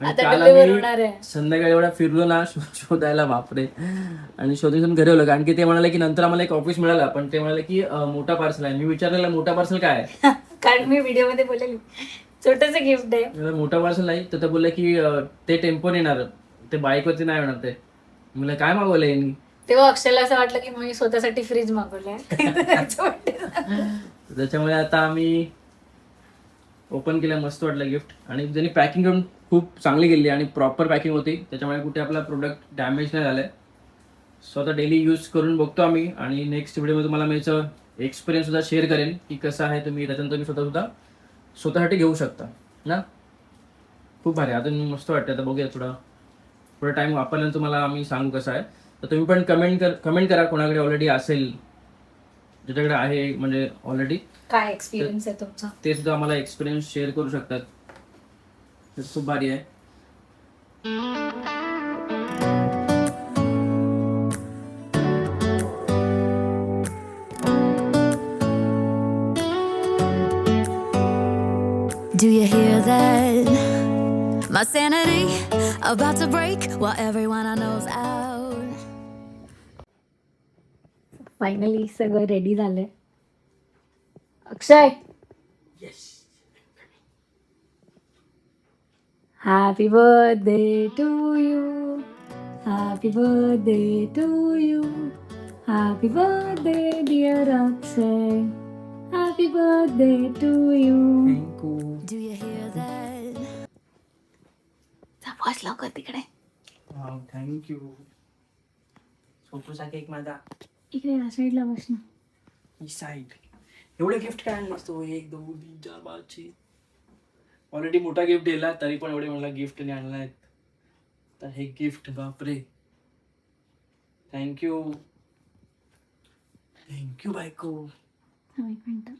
आता डिलिव्हर होणार आहे. संध्याकाळी एवढा फिरलो ना शोधायला बापरे. आणि शोधून घरी आलो, कारण की ते म्हणाले की नंतर आम्हाला एक ऑफिस मिळाला, पण ते म्हणाले की मोठा पार्सल आहे. मी विचारलेला मोठा पार्सल काय आहे, कारण मी व्हिडिओ मध्ये बोललेली छोटस गिफ्ट आहे. मोठा पार्सल नाही. तर ते बोलले की ते टेम्पोन येणार, ते बाईक वरती नाही होणार. ते मला काय मागवलं यांनी. तेव्हा अक्षयला असं वाटलं की मी स्वतःसाठी फ्रीज मागवलंय. त्याच्यामुळे आता आम्ही ओपन केलं, मस्त वाटलं गिफ्ट. आणि ज्यांनी पॅकिंग करून खूप चांगली केली आणि प्रॉपर पॅकिंग होती, त्याच्यामुळे कुठे आपला प्रोडक्ट डॅमेज नाही झालाय. सो आता डेली यूज करून बघतो आम्ही. आणि नेक्स्ट व्हिडिओमध्ये तुम्हाला मी याचं एक्सपिरियन्स सुद्धा शेअर करेन की कसं आहे. तुम्ही त्याच्यानंतर तुम्ही स्वतःसाठी घेऊ शकता ना. खूप भारी, अजून मस्त वाटतं. आता बघूया थोडा टाइम वापरल्यानंतर तुम्हाला आम्ही सांगू कसं आहे. तर तुम्ही पण कमेंट करा कोणाकडे ऑलरेडी असेल, ज्याच्याकडे आहे म्हणजे ऑलरेडी काय एक्सपिरियन्स आहे तुमचा, ते सुद्धा आम्हाला एक्सपिरियन्स शेअर करू शकतात. ते खूप भारी आहे. Do you hear that? My sanity about to break while everyone I know's out. Finally सगळं रेडी झालंय. Akshay, happy birthday to you, happy birthday to you, happy birthday dear Akshay, happy birthday to you. Do you hear that? वाज लवकर तिकडे. Thank you. छोटूसा cake माझा. इकडे या साईडला बस ना. ही साईड. एवढे गिफ्ट काय आणलं असतो? 1 2 3 4 5 6. ऑलरेडी मोठा गिफ्ट दिला, तरी पण एवढे मला गिफ्ट नाही आणलाय. तर हे गिफ्ट बापरे. थँक्यू बायको. एक मिनिट.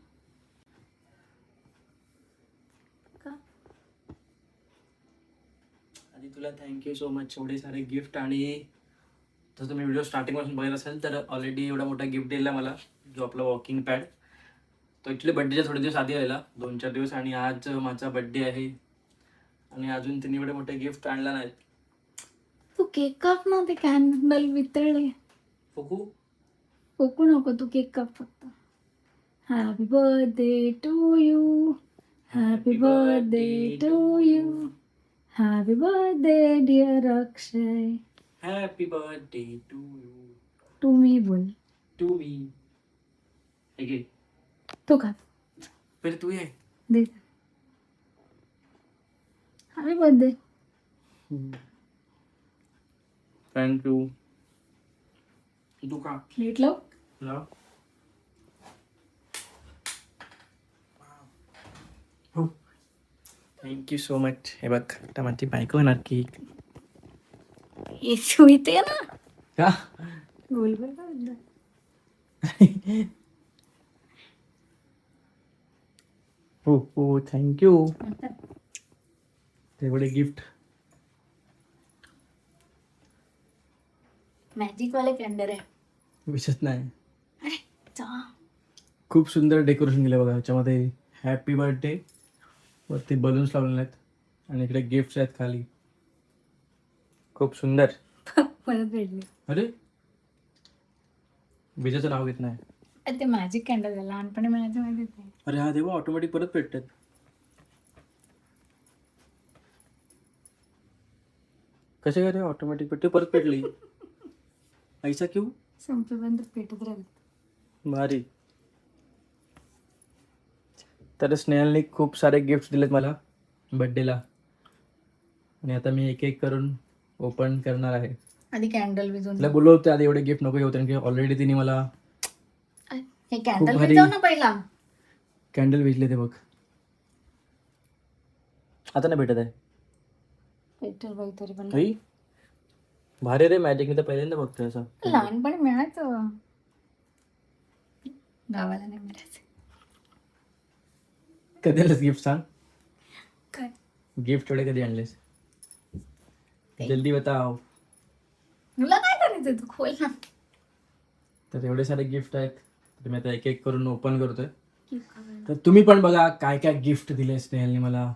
आणि तुला थँक्यू सो मच. एवढे सारे गिफ्ट. आणि जर तुम्ही व्हिडिओ स्टार्टिंगपासून बघत असेल तर ऑलरेडी एवढा मोठा गिफ्ट दिला मला, जो आपला वॉकिंग पॅड. तो ॲक्च्युली बड्डेच्या थोडे दिवस आधी आलेला, 2-4 दिवस. आणि आज माझा बड्डे आहे आणि अजून त्यांनी एवढे मोठे गिफ्ट आणला नाहीत. तू केक काप ना, ते कॅन्डल वितळले. फोकू नको, तू केक काप फक्त. Happy birthday to you, happy birthday to you, happy birthday dear Akshay. Happy birthday to you. To me बोल. To me. हे घे. तू काप. पहिले तू ये. दे. Happy birthday. थँक्यू. तू का प्लेट लाव. लाव. Thank you so much. हे बघ, आता माझी बायको येणार की येसू इथे ना. का बोल बोल का बद्दल. हो थँक्यू. तेवढे गिफ्ट. मॅजिक वाले कॅन्डल आहे. विषयच नाही. अरे जा. खूप सुंदर डेकोरेशन केलं बघा. याच्यामध्ये हॅपी बर्थडे वरती बलून्स लावलेले आहेत आणि इकडे गिफ्ट्स आहेत खाली. खूप सुंदर. परत भेटली. अरे विजेचं नाव घेत नाही. अरे ते मॅजिक कॅन्डल आहे, लहानपणी मिळायचं माहिती आहे. अरे हा देवा ऑटोमॅटिक परत पेटतात. कसे काय रे ऑटोमॅटिक पेटते परत पेटली. ऐसा क्यों? संपेपर्यंत पेटत राहील. भारी. तर स्नेहलने खूप सारे गिफ्ट दिलेत मला बर्थडेला आणि आता मी एक एक करून ओपन करणार आहे. आधी कॅन्डल विझून तिला बोललो होते आधी एवढे गिफ्ट नको घेऊ कारण की ऑलरेडी तिने मला हे कॅन्डल भारी. विझव ना पहिला. कॅन्डल विजले ते बघ. आता नाही भेटत आहे. पेटल बाई तरी पण. आई भारी रे मॅजिक. मी तर पहिल्यांदा बघतोय असं. लहानपणी मिळायचं, गावाला नाही मिळायचं. कधी आणलेस गिफ्ट सांग. काय गिफ्ट थोडे कधी आणलेस जल्दी बताव. तुला काय करायचं, तू खोल ना. तर एवढे सारे गिफ्ट आहेत तर मी आता एक एक करून ओपन करतोय. तर तुम्ही पण बघा काय काय गिफ्ट दिले स्नेहलने मला.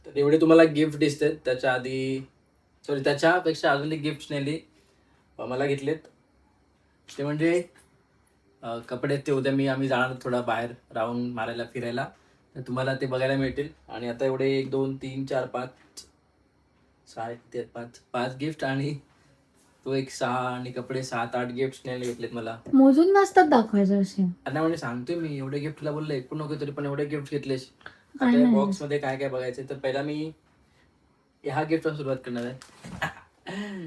तर एवढे तुम्हाला गिफ्ट दिसतात. त्याच्या आधी सॉरी त्याच्यापेक्षा अजून एक गिफ्ट स्नेहलने मला घेतलेत. ते म्हणजे कपडे. ते उद्या आम्ही जाणार थोडा बाहेर राऊंड मारायला फिरायला. तर तुम्हाला ते बघायला मिळतील. आणि आता एवढे 1 2 3 4 5 6 ते 5 गिफ्ट आणि तो एक 6 आणि कपडे 7 8 गिफ्ट स्नेहलने घेतलेत मला. मोजून नसतात दाखवायचं असे. आता म्हणजे सांगतोय मी एवढे गिफ्टला बोललो एकूण नको तरी पण एवढे गिफ्ट घेतलेस. काय आता नाही. बॉक्स मध्ये काय काय बघायचं तर पहिला मी ह्या गिफ्ट पासून सुरुवात करणार आहे.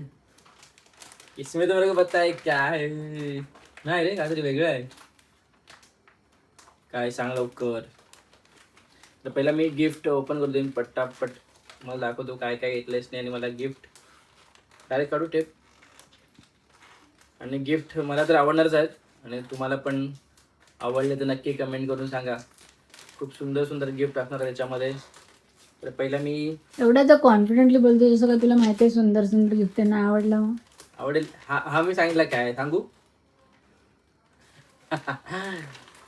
इसमें तो मेरे को पता है क्या है. नाही रे काहीतरी वेगळं आहे. काय सांग लवकर. तर पहिला मी गिफ्ट ओपन करतो देईन पट्टापट. मला दाखवतो काय काय घेतलंयस नाही आणि मला गिफ्ट डायरेक्ट काढू टेप. आणि गिफ्ट मला तर आवडणारच आहेत आणि तुम्हाला पण आवडले तर नक्की कमेंट करून सांगा. खूप सुंदर सुंदर गिफ्ट असणार आहे त्याच्यामध्ये. तर पहिला मी एवढं तर कॉन्फिडेंटली बोलते जसं का तुला माहिती आहे सुंदर सुंदर गिफ्ट त्यांना आवडलं. मग आवडेल. हा मी सांगितलं काय सांगू.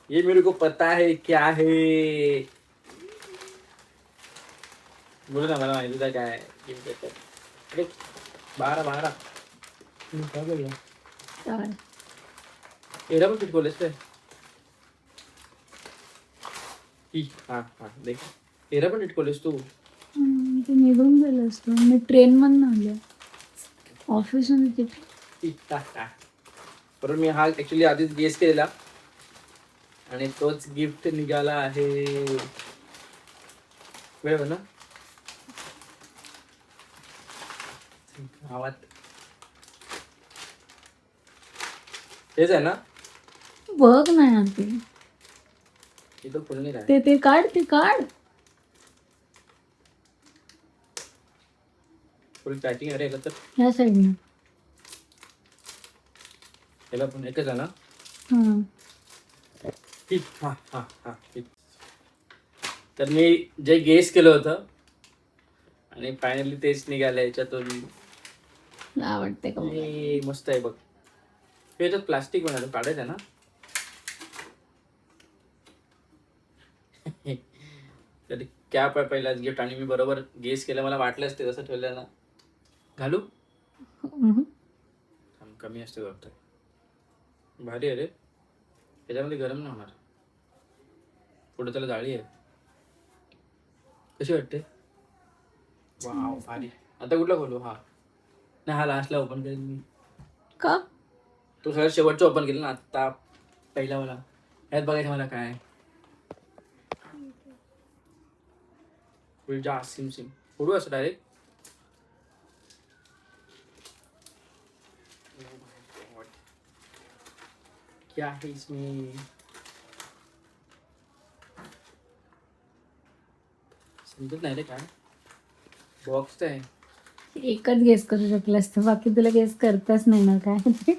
ये मेरे को पता है क्या है. बोल ना मला माहिती काय आहे गिफ्ट देतात. अरे 12 काय बोलला. तर एवढा पण चिटकवलेस काय. हा देख एरा पण चिटकवलेस तू. ते निघून गेलं असतं. मी ट्रेन मधून आले ऑफिसमध्ये. बरोबर मी हा ऍक्च्युली आधीच गेस केलेला आणि तोच गिफ्ट निघाला आहे. वेळ ना गावात हेच आहे ना. बघ ना यार ते इथं फुल नाही ते ते काढ ते काढ. फुल पॅकिंग आहे रे. तर ह्या साईडनं. त्याला पण एकच आहे ना. हां ठीक. तर मी जे गेस केलं होतं आणि फायनली तेच निघालं याच्यातून. तुला आवडते का बघ. मस्त आहे बघ. हे तर प्लास्टिक बनवलं काढायचं आहे ना. तरी कॅप आहे पहिलाच गिफ्ट आणि मी बरोबर गेस केलं. मला वाटलंच ते तसं ठेवलं ना. घालू कमी असते वाटतं. भारी आहे रे. त्याच्यामध्ये गरम नाही होणार. पुढे त्याला जाळी आहे. कशी वाटते. वाव भारी. आता कुठला खोलू. हा नाही हा लास्टला ओपन करेन मी. का तो सगळ्यात शेवटचं ओपन केलं ना. आता पहिला मला ह्यात बघायचं मला काय. जा सिम फोडू असं डायरेक्ट. क्या है इसमें. समजत नाही रे काय. बॉक्स आहे. एकच गेस करू शकलं असतं, बाकी तुला गेस करताच नाही ना काय.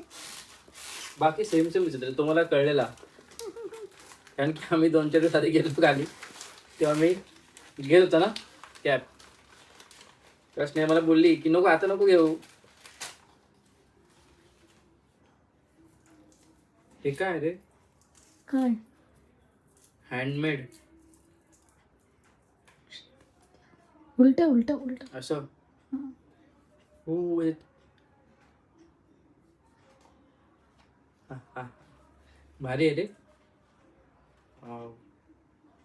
बाकी सेम दिसत तो मला कळलेला कारण की आम्ही 2-4 दिवस आधी गेलो खाली तेव्हा मी घेत होता ना कॅप. तेव्हा स्नेहा मला बोलली की नको आता नको घेऊ. हे काय रे? काय हँडमेड उलट उलट उलट. असं. हो हा भारी आहे रे. वाव.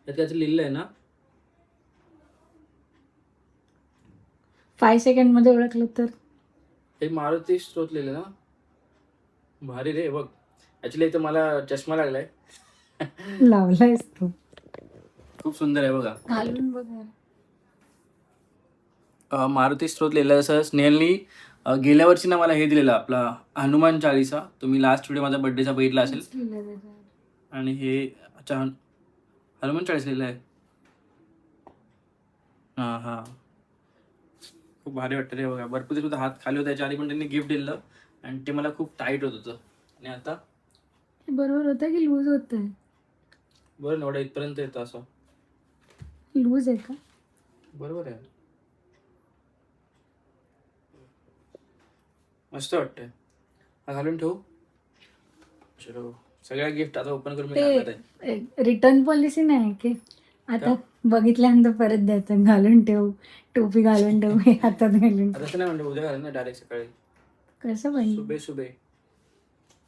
त्यात त्याचं लिहिलं आहे ना. 5 सेकंड मध्ये ओळखलं तर. हे मारुती स्त्रोत लिहिलं ना. भारी रे. बघ ऍक्च्युली इथं मला चष्मा लागलाय. लावलायस तू. खूप सुंदर आहे बघा. घालून बघ जरा. मारुती स्त्रोत लिहिलं असं स्नेहलनी गेल्या वर्षी ना मला हे दिलेलं आपला हनुमान चालीसा. तुम्ही लास्ट व्हिडिओ माझा बर्थडेचा बघितला असेल. लिहिलंय त्याच्यावर. आणि हे अच्छा हनुमान चाळीस लिहिलं आहे. हां हां खूप भारी वाटतं रे बघा. भरपूर दिवस हात खाली होता त्याच्या आधी पण त्यांनी गिफ्ट दिलं आणि ते मला खूप टाईट होत होतं. आणि आता हे बरोबर होतं की लूज होतंय? बरं एवढं इथपर्यंत येतं असं. लूज आहे का? बरोबर आहे. मस्त वाटतंय. हा घालून ठेवू. चलो सगळ्या गिफ्ट आता ओपन करून मी घालत आहे. ते रिटर्न पॉलिसी नाही की आता बघितल्यानंतर परत द्यायचं. घालून ठेव, टोपी घालून ठेव, हे हातात घालून ठेव. आता नाही म्हणतो उद्या घालेन ना डायरेक्ट सकाळी. कसं पाहिजे? सुबे सुबे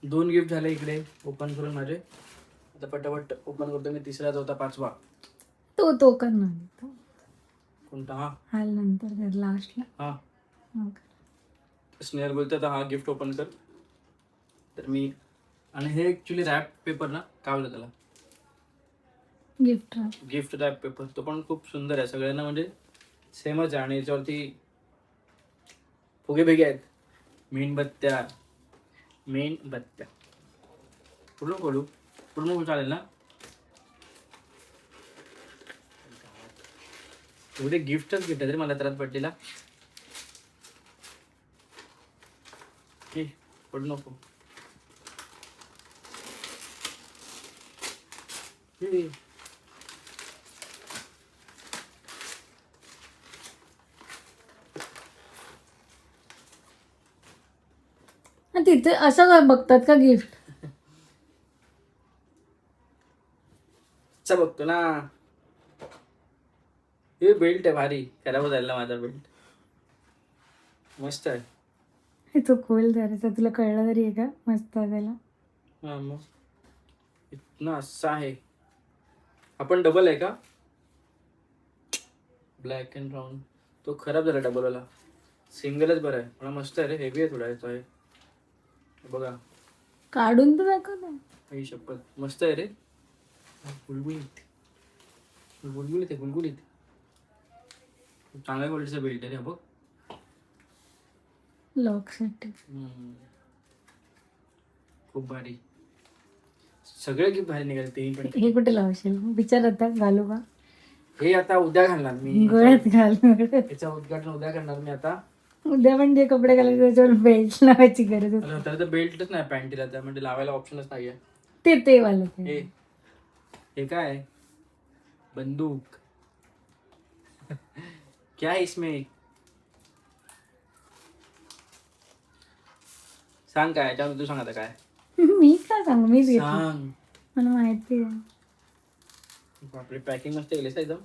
2 गिफ्ट झाले इकडे ओपन करून माझे. आता पटापट ओपन करतो मी. तिसरा चौथा पाचवा. तो करणार. कोणता? हा हाल नंतर कर लास्टला. हा हो. स्नेहल बोलतो आता हा गिफ्ट ओपन कर. तर मी आणि हे ॲक्च्युली रॅप पेपर ना काय बोलतो त्याला. Gift wrap paper. तो पण खूप सुंदर आहे. सगळ्यांना म्हणजे सेमच आहे. आणि याच्यावरती फुगे बेगे आहेत. मेणबत्त्या पूर्ण खोलू पूर्ण चालेल ना. एवढे गिफ्टच गिफ्ट आहे रे मला तर बड्डेला. पडू नको. तिथे असं काय बघतात का गिफ्ट? बघतो ना. हे बेल्ट आहे भारी. खराब झालेला माझा बेल्ट. मस्त आहे. तो खोल जरासा. तुला कळलं तरी आहे का मस्त त्याला? हा मग इतना असा आहे. आपण डबल आहे का? Black and brown. तो खराब झाला डबलवाला. सिंगलच बरं आहे. मला मस्त आहे रे. हेवी आहे थोडा याचा आहे. बघा काढून तर दाखव ना. काही शपथ मस्त आहे रे. गुलगुलीत गुलगुलीत आहे गुलगुलीत. चांगल्या क्वालिटीचा बेल्ट आहे रे. बघ लॉकसाठी. खूप भारी. सगळे गिफ्ट भारी निघाले. तेही पण. हे कुठे लावशील विचार आता. घालू का? हे आता उद्या घालणार मी. गळ्यात घाल. याचं उद्घाटन उद्या करणार मी आता. उद्या पण जे कपडे घालायचे त्याच्यावर बेल्ट लावायची गरज अरे त्याला तर बेल्टच नाही पॅन्टीला. त्या म्हणजे लावायला ऑप्शनच नाहीये. ते वाला हे हे काय आहे? बंदूक. क्या है इसमें? सांग काय याच्यावर. तू सांग आता काय. मी काय सांगू? मीच घेतली. सांग. मला माहिती आहे. बापरे पॅकिंग मस्त केलीस एकदम.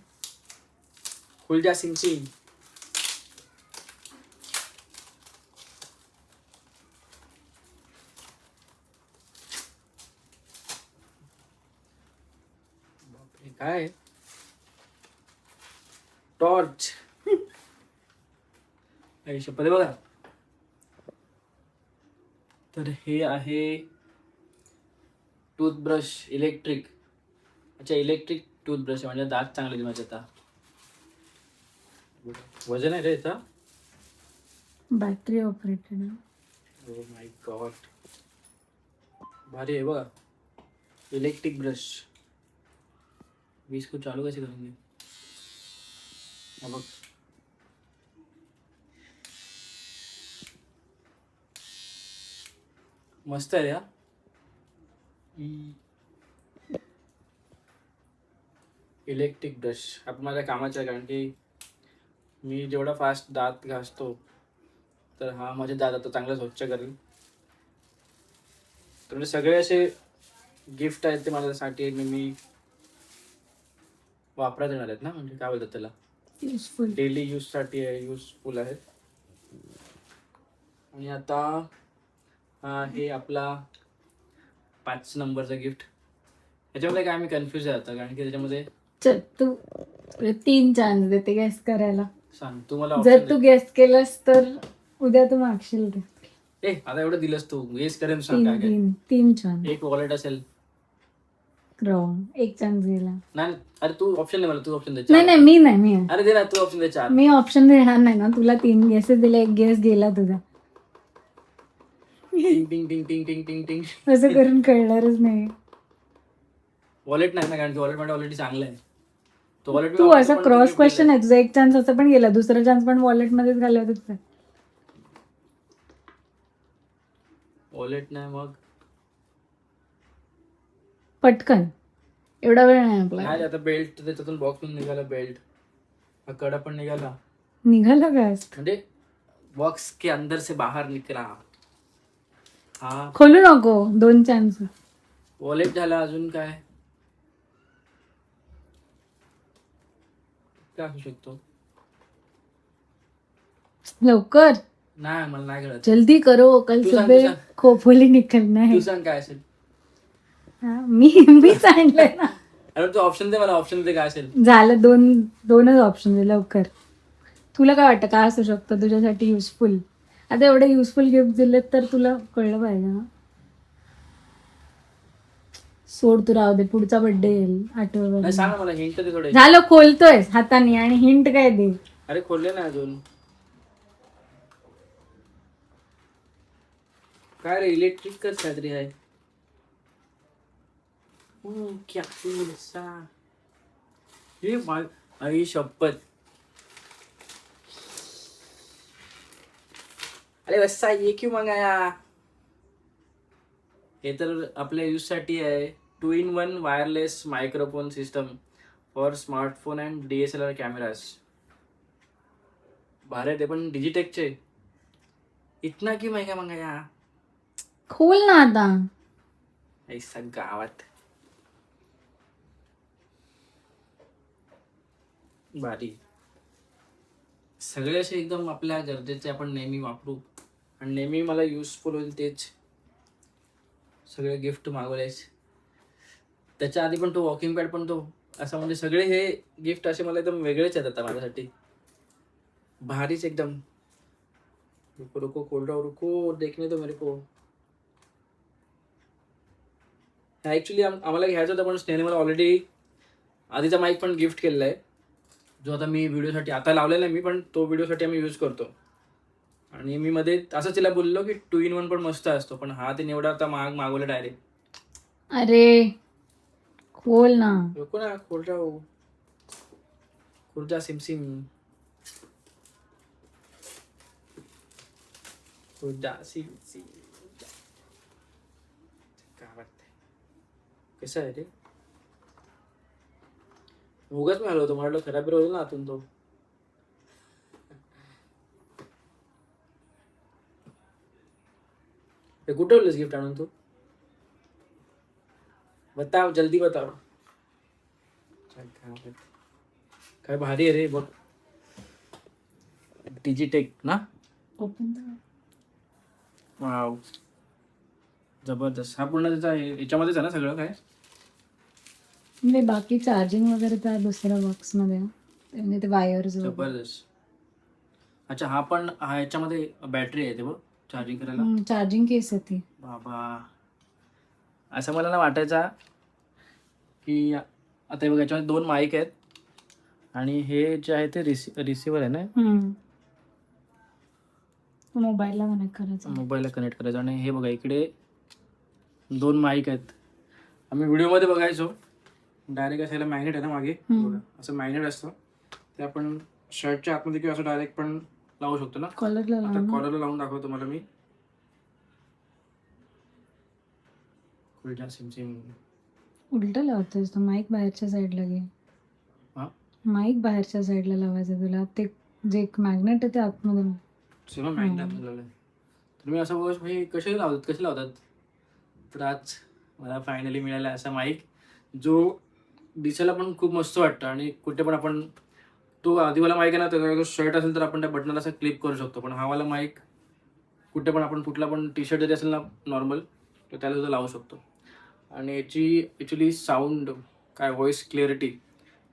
खुल जा सिंग सिंग. बापरे काय. टॉर्च. शपथ बघा. तर हे आहे टूथब्रश इलेक्ट्रिक. अच्छा इलेक्ट्रिक टूथब्रश आहे. म्हणजे दात चांगले माझे आता. वजन आहे रे याचा. Battery operated. Oh my God. भारी आहे बघा. Electric brush. इसको चालू कैसे करेंगे. बघ मस्त आहे या. इलेक्ट्रिक ब्रश आपण माझ्या कामाचं आहे. कारण की मी जेवढा फास्ट दात घासतो तर हा माझे दात आता चांगलं स्वच्छ करेल. तर म्हणजे सगळे असे गिफ्ट आहेत ते माझ्यासाठी मी वापरात येणार आहेत ना, म्हणजे काय बोलतात त्याला, युजफुल. डेली यूजसाठी आहे, युजफुल आहे. आणि आता हा हे आपला 5 नंबरचा गिफ्ट. याच्यामध्ये काय मी कन्फ्युज आहे आता, कारण की त्याच्यामध्ये चल तू 3 चान्स देते गेस करायला. सांग तू मला जर ऑप्शन तू गेस केलंस तर उद्या तू मागशील ते. ए आता एवढं दिलंस तू, गेस करेन सांग काय काय. 3 चान्स. एक वॉलेट असेल. रॉंग. 1 चान्स गेला. नाही अरे तू ऑप्शन दे मला, तू ऑप्शन दे. नाही नाही मी अरे दे ना, तू ऑप्शन दे 4. मी ऑप्शन देणार नाही ना तुला. 3 गेसेस दिले, 1 गेस गेला तुझा. टिंग टिंग टिंग टिंग टिंग टिंग टिंग. असं करून कळणारच नाही. वॉलेट नाही ना, कारण की वॉलेट मध्ये ऑलरेडी चांगलं आहे. तो वॉलेट तू असा क्रॉस क्वेश्चन आहे तुझा. 1 चान्स असं पण गेला, दुसरा चान्स पण वॉलेट मध्येच घालवत होता. वॉलेट नाही मग पटकन. एवढा वेळ नाही आपला. नाही. आता बेल्ट त्याच्यातून बॉक्स पण निघाला, बेल्ट हा कडा पण निघाला, निघाला काय? म्हणजे बॉक्स के अंदर से बाहर निकला. हा खोलू नको. 2 चान्स. वॉलेट झाला. अजून काय काय असू शकतो? लवकर नाही मला नाही कळत. जल्दी करो, कल तू सांग, सुबह तू सांग. खोपोली निकलना है. तू सांग काय असेल. मी सांगितलंय ना. अरे तू ऑप्शन दे मला, ऑप्शन दे काय असेल. झालं. 2च ऑप्शन दे लवकर. तुला काय वाटतं काय असू शकतं तुझ्यासाठी युजफुल? आता एवढे युजफुल गिफ्ट दिलेत तर तुला कळलं पाहिजे ना. सोड तू, राहू दे. पुढचा बर्थडे येईल आठवड्याभर. नाही सांग ना मला, हिंट दे थोडे. झालं. खोलतोय हाताने आणि हिंट काय दे. अरे खोलले नाही अजून. काय रे, इलेक्ट्रिक कस काहीतरी आहे. क्या फूल सा. हे आई शपथ. अरे वस्सा ये क्यों मंगाया. हे तर आपल्या यूज साठी आहे. 2-in-1 wireless microphone system for smartphone and DSLR cameras. भारी ते पण डिजिटेकचे. इतना क्यों महंगा मंगाया. खोल ना आता. ऐसा गावात. भारी. सगळे असे एकदम आपल्या गरजेचे आपण नेहमी वापरू आणि नेहमी मला युजफुल होईल तेच सगळे गिफ्ट मागवलेस. त्याच्या आधी पण तो वॉकिंग पॅड पण तो असं, म्हणजे सगळे हे गिफ्ट असे मला एकदम वेगळेच आहेत आता माझ्यासाठी. भारीच एकदम. रुको रुको खोल रहा हूं, रुको देखने दो मेरे को. ऍक्च्युली आम्हाला घ्यायचं होतं पण स्नेहने मला ऑलरेडी आधीचा माईक पण गिफ्ट केलेला आहे, जो आता मी व्हिडिओसाठी आता लावलेला आहे मी, पण तो व्हिडिओसाठी आम्ही यूज करतो. आणि मी मध्ये असं तिला बोललो की 2-in-1 पण मस्त असतो, पण हा ते एवढा आता मागवला डायरेक्ट. अरे खोल ना. रुको ना, खोल रहा हूं. खुल जा सिमसिम. खुल जा सिमसिम. काय वाटतंय कसं आहे रे. उगाच मी हलवतो, म्हटलं खराब होईल ना आतून तो. हे कुठे ठेवलंस गिफ्ट आणून तू. बताव जल्दी बताव. काय भारी आहे रे बघ. डिजिटेक ना. ओपन. वाव जबरदस्त. हा पूर्ण त्याचा याच्यामध्येच आहे ना सगळं काय. म्हणजे बाकी चार्जिंग वगैरे त्या दुसऱ्या बॉक्स मध्ये म्हणजे ते वायर्स. जबरदस्त. अच्छा हा पण हा याच्यामध्ये बॅटरी आहे ते बघ चार्जिंग करायला. चार्जिंग केस आहे ती. बाबा असं मला ना वाटायचा की आता हे बघ याच्यामध्ये 2 माईक आहेत आणि हे जे आहे ते रिसिव्हर आहे ना, मोबाईलला कनेक्ट करायचं. मोबाईलला कनेक्ट करायचं. आणि हे बघा इकडे 2 माईक आहेत. आम्ही व्हिडिओमध्ये बघायचो डायरेक्ट असायला मॅग्नेट आहे ना मागे बघा, असं मॅग्नेट असतं ते आपण शर्टच्या आतमध्ये किंवा असं डायरेक्ट पण लावू शकतो ना. कॉलरला आता कॉलरला लावून दाखवतो तुम्हाला मी. खुलजा सिमसिम. उलट लावतोयस तो. माईक बाहेरच्या साईडला घे. हा माईक बाहेरच्या साईडला लावायचं तुला. ते जे एक मॅग्नेट आहे ते आतमध्ये. सेम मॅग्नेट लावलंय. तुम्ही असं वॉच भाई कसे लावतात? तर आज मला फायनली मिळाला असा माईक जो दिसायला पण खूप मस्त वाटतं आणि कुठे पण आपण तो आधीवाला माईक आहे ना त्याचा शर्ट असेल तर आपण त्या बटनाला असं क्लिप करू शकतो, पण हा वाला माईक कुठे पण आपण कुठला पण टी शर्ट जरी असेल ना नॉर्मल तर त्याला सुद्धा लावू शकतो. आणि याची ॲक्च्युली साऊंड काय व्हॉइस क्लिअरिटी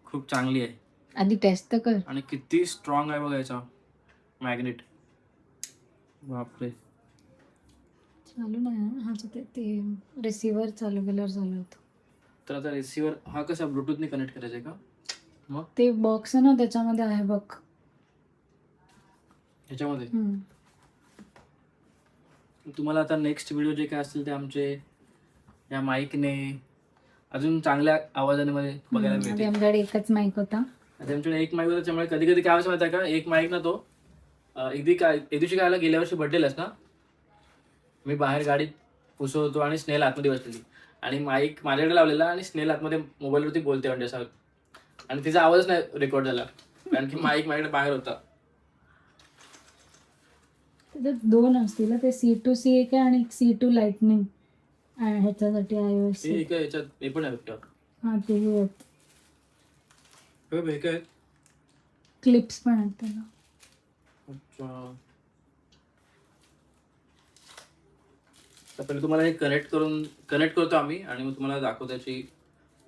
खूप चांगली आहे. आधी टेस्ट तर कर. आणि किती स्ट्रॉंग आहे बघा याचा मॅग्नेट. बापरे. चालू नाही हा ते रिसिव्हर चालू केल्यावर चालू होतं. तर आता रिसिव्हर हा कसा ब्लूटूथने कनेक्ट करायचा आहे का? मग ते बॉक्स आहे ना त्याच्यामध्ये आहे बघ. ह्याच्यामध्ये तुम्हाला आता नेक्स्ट व्हिडिओ जे काय असतील ते आमचे या माईकने अजून चांगल्या आवाजाने मध्ये बघायला आधी मिळतील. आमच्याकडे एकच माईक होता. आता आमच्याकडे एक माईक होता त्याच्यामुळे कधी कधी काय व्हायचं माहिती आहे का, एक माईक ना तो एक दिवशी काय गेल्या वर्षी बड्डेलाच ना मी बाहेर गाडीत पुसत होतो आणि स्नेल आतमध्ये बसलेली आणि माईक माझ्याकडे लावलेला आणि स्नेल आतमध्ये मोबाईलवरती बोलते म्हणजे असं, आणि तिचा आवाजच नाही रेकॉर्ड झाला कारण की माईक माझ्याकडे बाहेर होता. त्याच्यात 2 असतील, ते C2C एक आहे आणि एक C2 लाइटनिंग ह्याच्यासाठी iOS. हे काय याच्यात हे पण आहे वाटतं. हा तेही आहेत. हे काय क्लिप्स पण आहेत त्याला. अच्छा. तर पहिले तुम्हाला हे कनेक्ट करतो आम्ही आणि मग तुम्हाला दाखवतो त्याची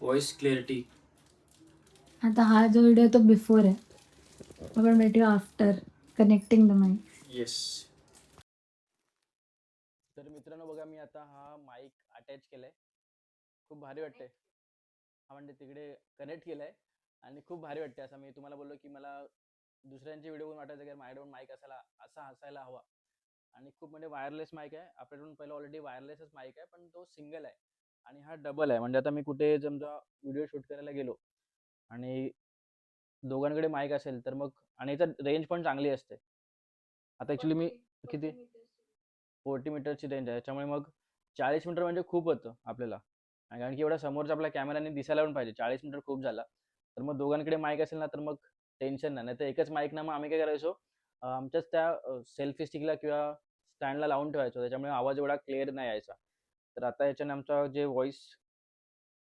व्हॉइस क्लिअरिटी. आता हा जो व्हिडिओ तो बिफोर आहे, आपण भेटूया after connecting the mic. Yes. तर मित्रांनो बघा मी आता हा माईक अटॅच केलाय, खूप भारी वाटतंय. हा म्हणजे तिकडे कनेक्ट केलाय आणि खूप भारी वाटते. असं मी तुम्हाला बोललो की मला दुसऱ्यांचे व्हिडिओ बघून वाटायचं की माझ्याकडून माईक असा असायला हवा. आणि खूप म्हणजे वायरलेस माईक आहे आपल्याकडून. पहिला ऑलरेडी वायरलेसच माईक आहे पण तो सिंगल आहे आणि हा डबल आहे. म्हणजे आता मी कुठे समजा व्हिडिओ शूट करायला गेलो आणि दोघांकडे माईक असेल तर मग, आणि याचा रेंज पण चांगली असते. आता ॲक्च्युली मी किती 40 मीटरची रेंज आहे, त्याच्यामुळे मग 40 मीटर म्हणजे खूप होतं आपल्याला. कारण की एवढा समोरचा आपल्या कॅमेराने दिसायला पण पाहिजे. 40 मीटर खूप झाला. तर मग दोघांकडे माईक असेल ना तर मग टेन्शन नाही. नाहीतर एकच माईक ना मग आम्ही काय करायचो, आमच्याच त्या सेल्फी स्टिकला किंवा स्टँडला लावून ठेवायचो, त्याच्यामुळे आवाज एवढा क्लिअर नाही यायचा. तर आता याच्याने आमचा जे व्हॉइस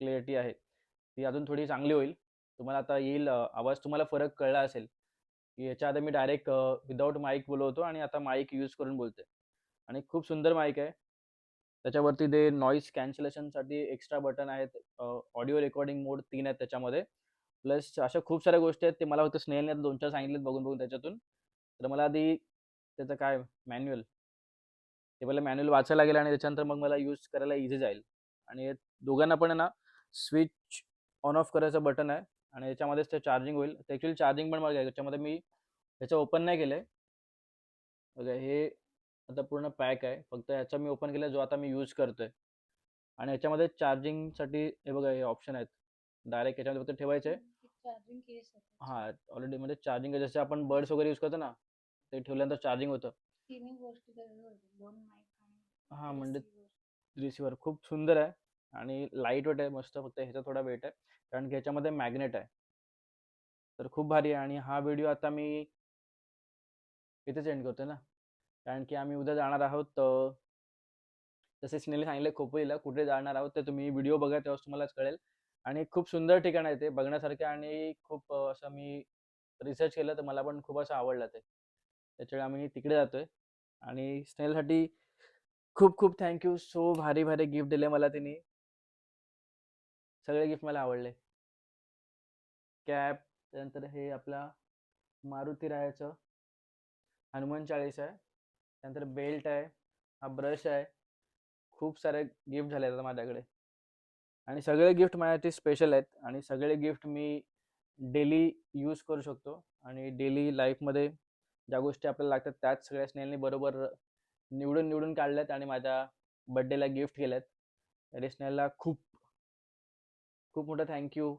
क्लिअरिटी आहे ती अजून थोडी चांगली होईल. तुम्हाला आता येईल आवाज, तुम्हाला फरक कळला असेल की याच्या आधी मी डायरेक्ट विदाऊट माईक बोलवतो आणि आता माईक यूज करून बोलतोय. आणि खूप सुंदर माईक आहे. त्याच्यावरती ते नॉईज कॅन्सलेशनसाठी एक्स्ट्रा बटन आहेत. ऑडिओ रेकॉर्डिंग मोड 3 आहेत त्याच्यामध्ये. प्लस अशा खूप साऱ्या गोष्टी आहेत. ते मला फक्त स्नेहलने 2-4 सांगितलेत बघून त्याच्यातून. तर मला आधी त्याचं काय मॅन्युअल, ते पहिलं मॅन्युअल वाचायला लागेल आणि त्याच्यानंतर मग मला यूज करायला इझी जाईल. आणि दोघांना पण आहे ना स्विच ऑन ऑफ करायचं बटन आहे आणि याच्यामध्येच ते चार्जिंग होईल. तर ॲक्च्युअली चार्जिंग पण मला याच्यामध्ये मी ह्याचं ओपन नाही केलं आहे. बघा हे आता पूर्ण पॅक आहे. फक्त ह्याचा मी ओपन केला जो आता मी यूज करतोय. आणि याच्यामध्ये चार्जिंगसाठी हे बघा हे ऑप्शन आहेत. डायरेक्ट याच्यामध्ये फक्त ठेवायचं आहे. चार्जिंग केस हां, ऑलरेडी म्हणजे चार्जिंग जसे आपण बड्स वगैरे यूज करतो ना, ते ठेवल्यानंतर चार्जिंग होतं. तिन्ही गोष्टी त्याच्यात 2 माईक आणि हां, म्हणजे रिसिव्हर खूप सुंदर आहे आणि लाईट वेट आहे मस्त. फक्त ह्याचा थोडा वेट आहे कारण की ह्याच्यामध्ये मॅग्नेट आहे. तर खूप भारी आहे. आणि हा व्हिडिओ आता मी इथेच एंड करतोय ना, कारण की आम्ही उद्या जाणार आहोत. जसे स्नेहलने सांगितलं खोपोलीला. कुठे जाणार आहोत ते तुम्ही व्हिडिओ बघा तेव्हाच तुम्हालाच कळेल. आणि खूप सुंदर ठिकाण आहे ते बघण्यासारखं आणि खूप असं मी रिसर्च केलं तर मला पण खूप असं आवडलं ते. त्याच्यामुळे आम्ही तिकडे जातोय. आणि स्नेहलसाठी खूप खूप थँक्यू. सो भारी भारी गिफ्ट दिले मला तिने. सगळे गिफ्ट मला आवडले. कॅप, त्यानंतर हे आपला मारुती रायाचं हनुमान चाळीस आहे, त्यानंतर बेल्ट आहे, हा ब्रश आहे. खूप सारे गिफ्ट झाले आता माझ्याकडे आणि सगळे गिफ्ट माझ्यासाठी स्पेशल आहेत आणि सगळे गिफ्ट मी डेली यूज करू शकतो. आणि डेली लाईफमध्ये ज्या गोष्टी आपल्याला लागतात त्याच सगळ्या स्नेहलने बरोबर निवडून निवडून काढल्यात आणि माझ्या बड्डेला गिफ्ट केल्यात. तरी स्नेहलला खूप खूप मोठा थँक्यू.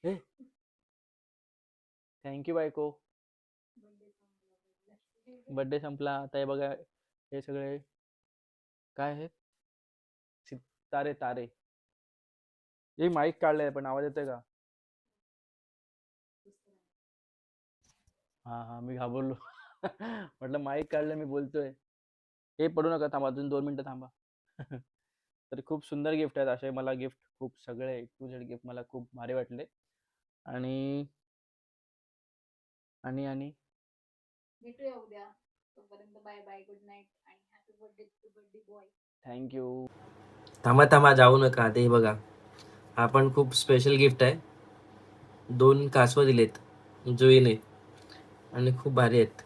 हे थँक्यू बायको. बड्डे संपला आता. हे बघा हे सगळे काय आहेत, सितारे तारे. हे माईक काढलंय पण आवाज येतोय का? हां मी घाबरलो. म्हटलं माईक काढलं मी बोलतोय. हे पडू नका, थांबा अजून 2 मिनिटं थांबा. तर खूप सुंदर गिफ्ट आहेत असे. मला गिफ्ट खूप सगळे टू झेड गिफ्ट मला खूप भारी वाटले. आणि आणि भेटूया उद्या. तोपर्यंत बाय बाय, गुड नाईट आणि happy birthday to birthday boy. Thank you. थांबा जाऊ नका. ते बघा, हा पण खूप स्पेशल गिफ्ट आहे. 2 कासवं दिलेत जुईने आणि खूप भारी आहेत.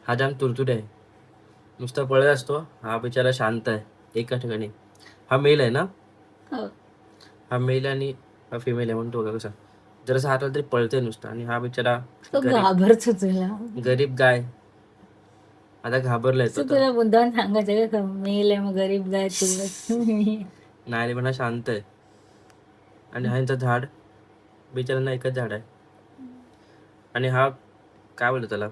हा जाम तुरतुरे आहे, नुसता पळत असतो. हा बिचारा शांत आहे एका ठिकाणी. हा मेल आहे ना? हो. हा मेल आणि हा फिमेल आहे म्हणून तो बघा कसा जरासा हात आला तरी पळते नुसता. आणि हा बिचारा तो गरीब घाबरतो तुला. गरीब गाय आता घाबरलाय तो. असं तुला मुद्दाम सांगायचं का मेल आहे मग गरीब गाय तुला. नाही रे, पण हा शांत आहे. आणि हा यांचं झाड, बिचाऱ्यांना एकच झाड आहे. आणि हा काय बोलतो त्याला,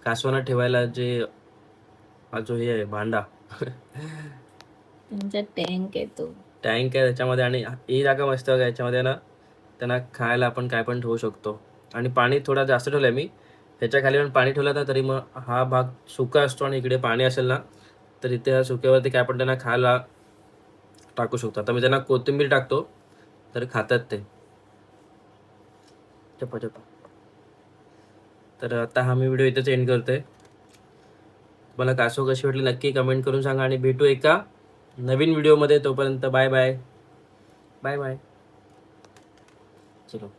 कासवांना ठेवायला जे हा जो हे आहे भांडा त्यांचा टँक आहे तो. टँक आहे त्याच्यामध्ये. आणि ही जागा मस्त बघा, याच्यामध्ये ना त्यांना खायला आपण काय पण ठेवू शकतो. आणि पाणी थोडा जास्त ठेवलं मी, ह्याच्या खाली पण पाणी ठेवलं ना तरी मग हा भाग सुका असतो आणि इकडे पाणी असेल ना तर इथे ह्या सुक्यावरती काय पण त्यांना खायला टाकू शकतो. आता मी त्यांना कोथिंबीर टाकतो तर खातात ते चप्पा चप्पा. तर आता हा मी व्हिडिओ इथेच एंड करतोय. तुम्हाला कासव कशी वाटली नक्की कमेंट करून सांगा. आणि भेटू एका नवीन व्हिडिओमध्ये. तोपर्यंत बाय बाय बाय बाय. चलो.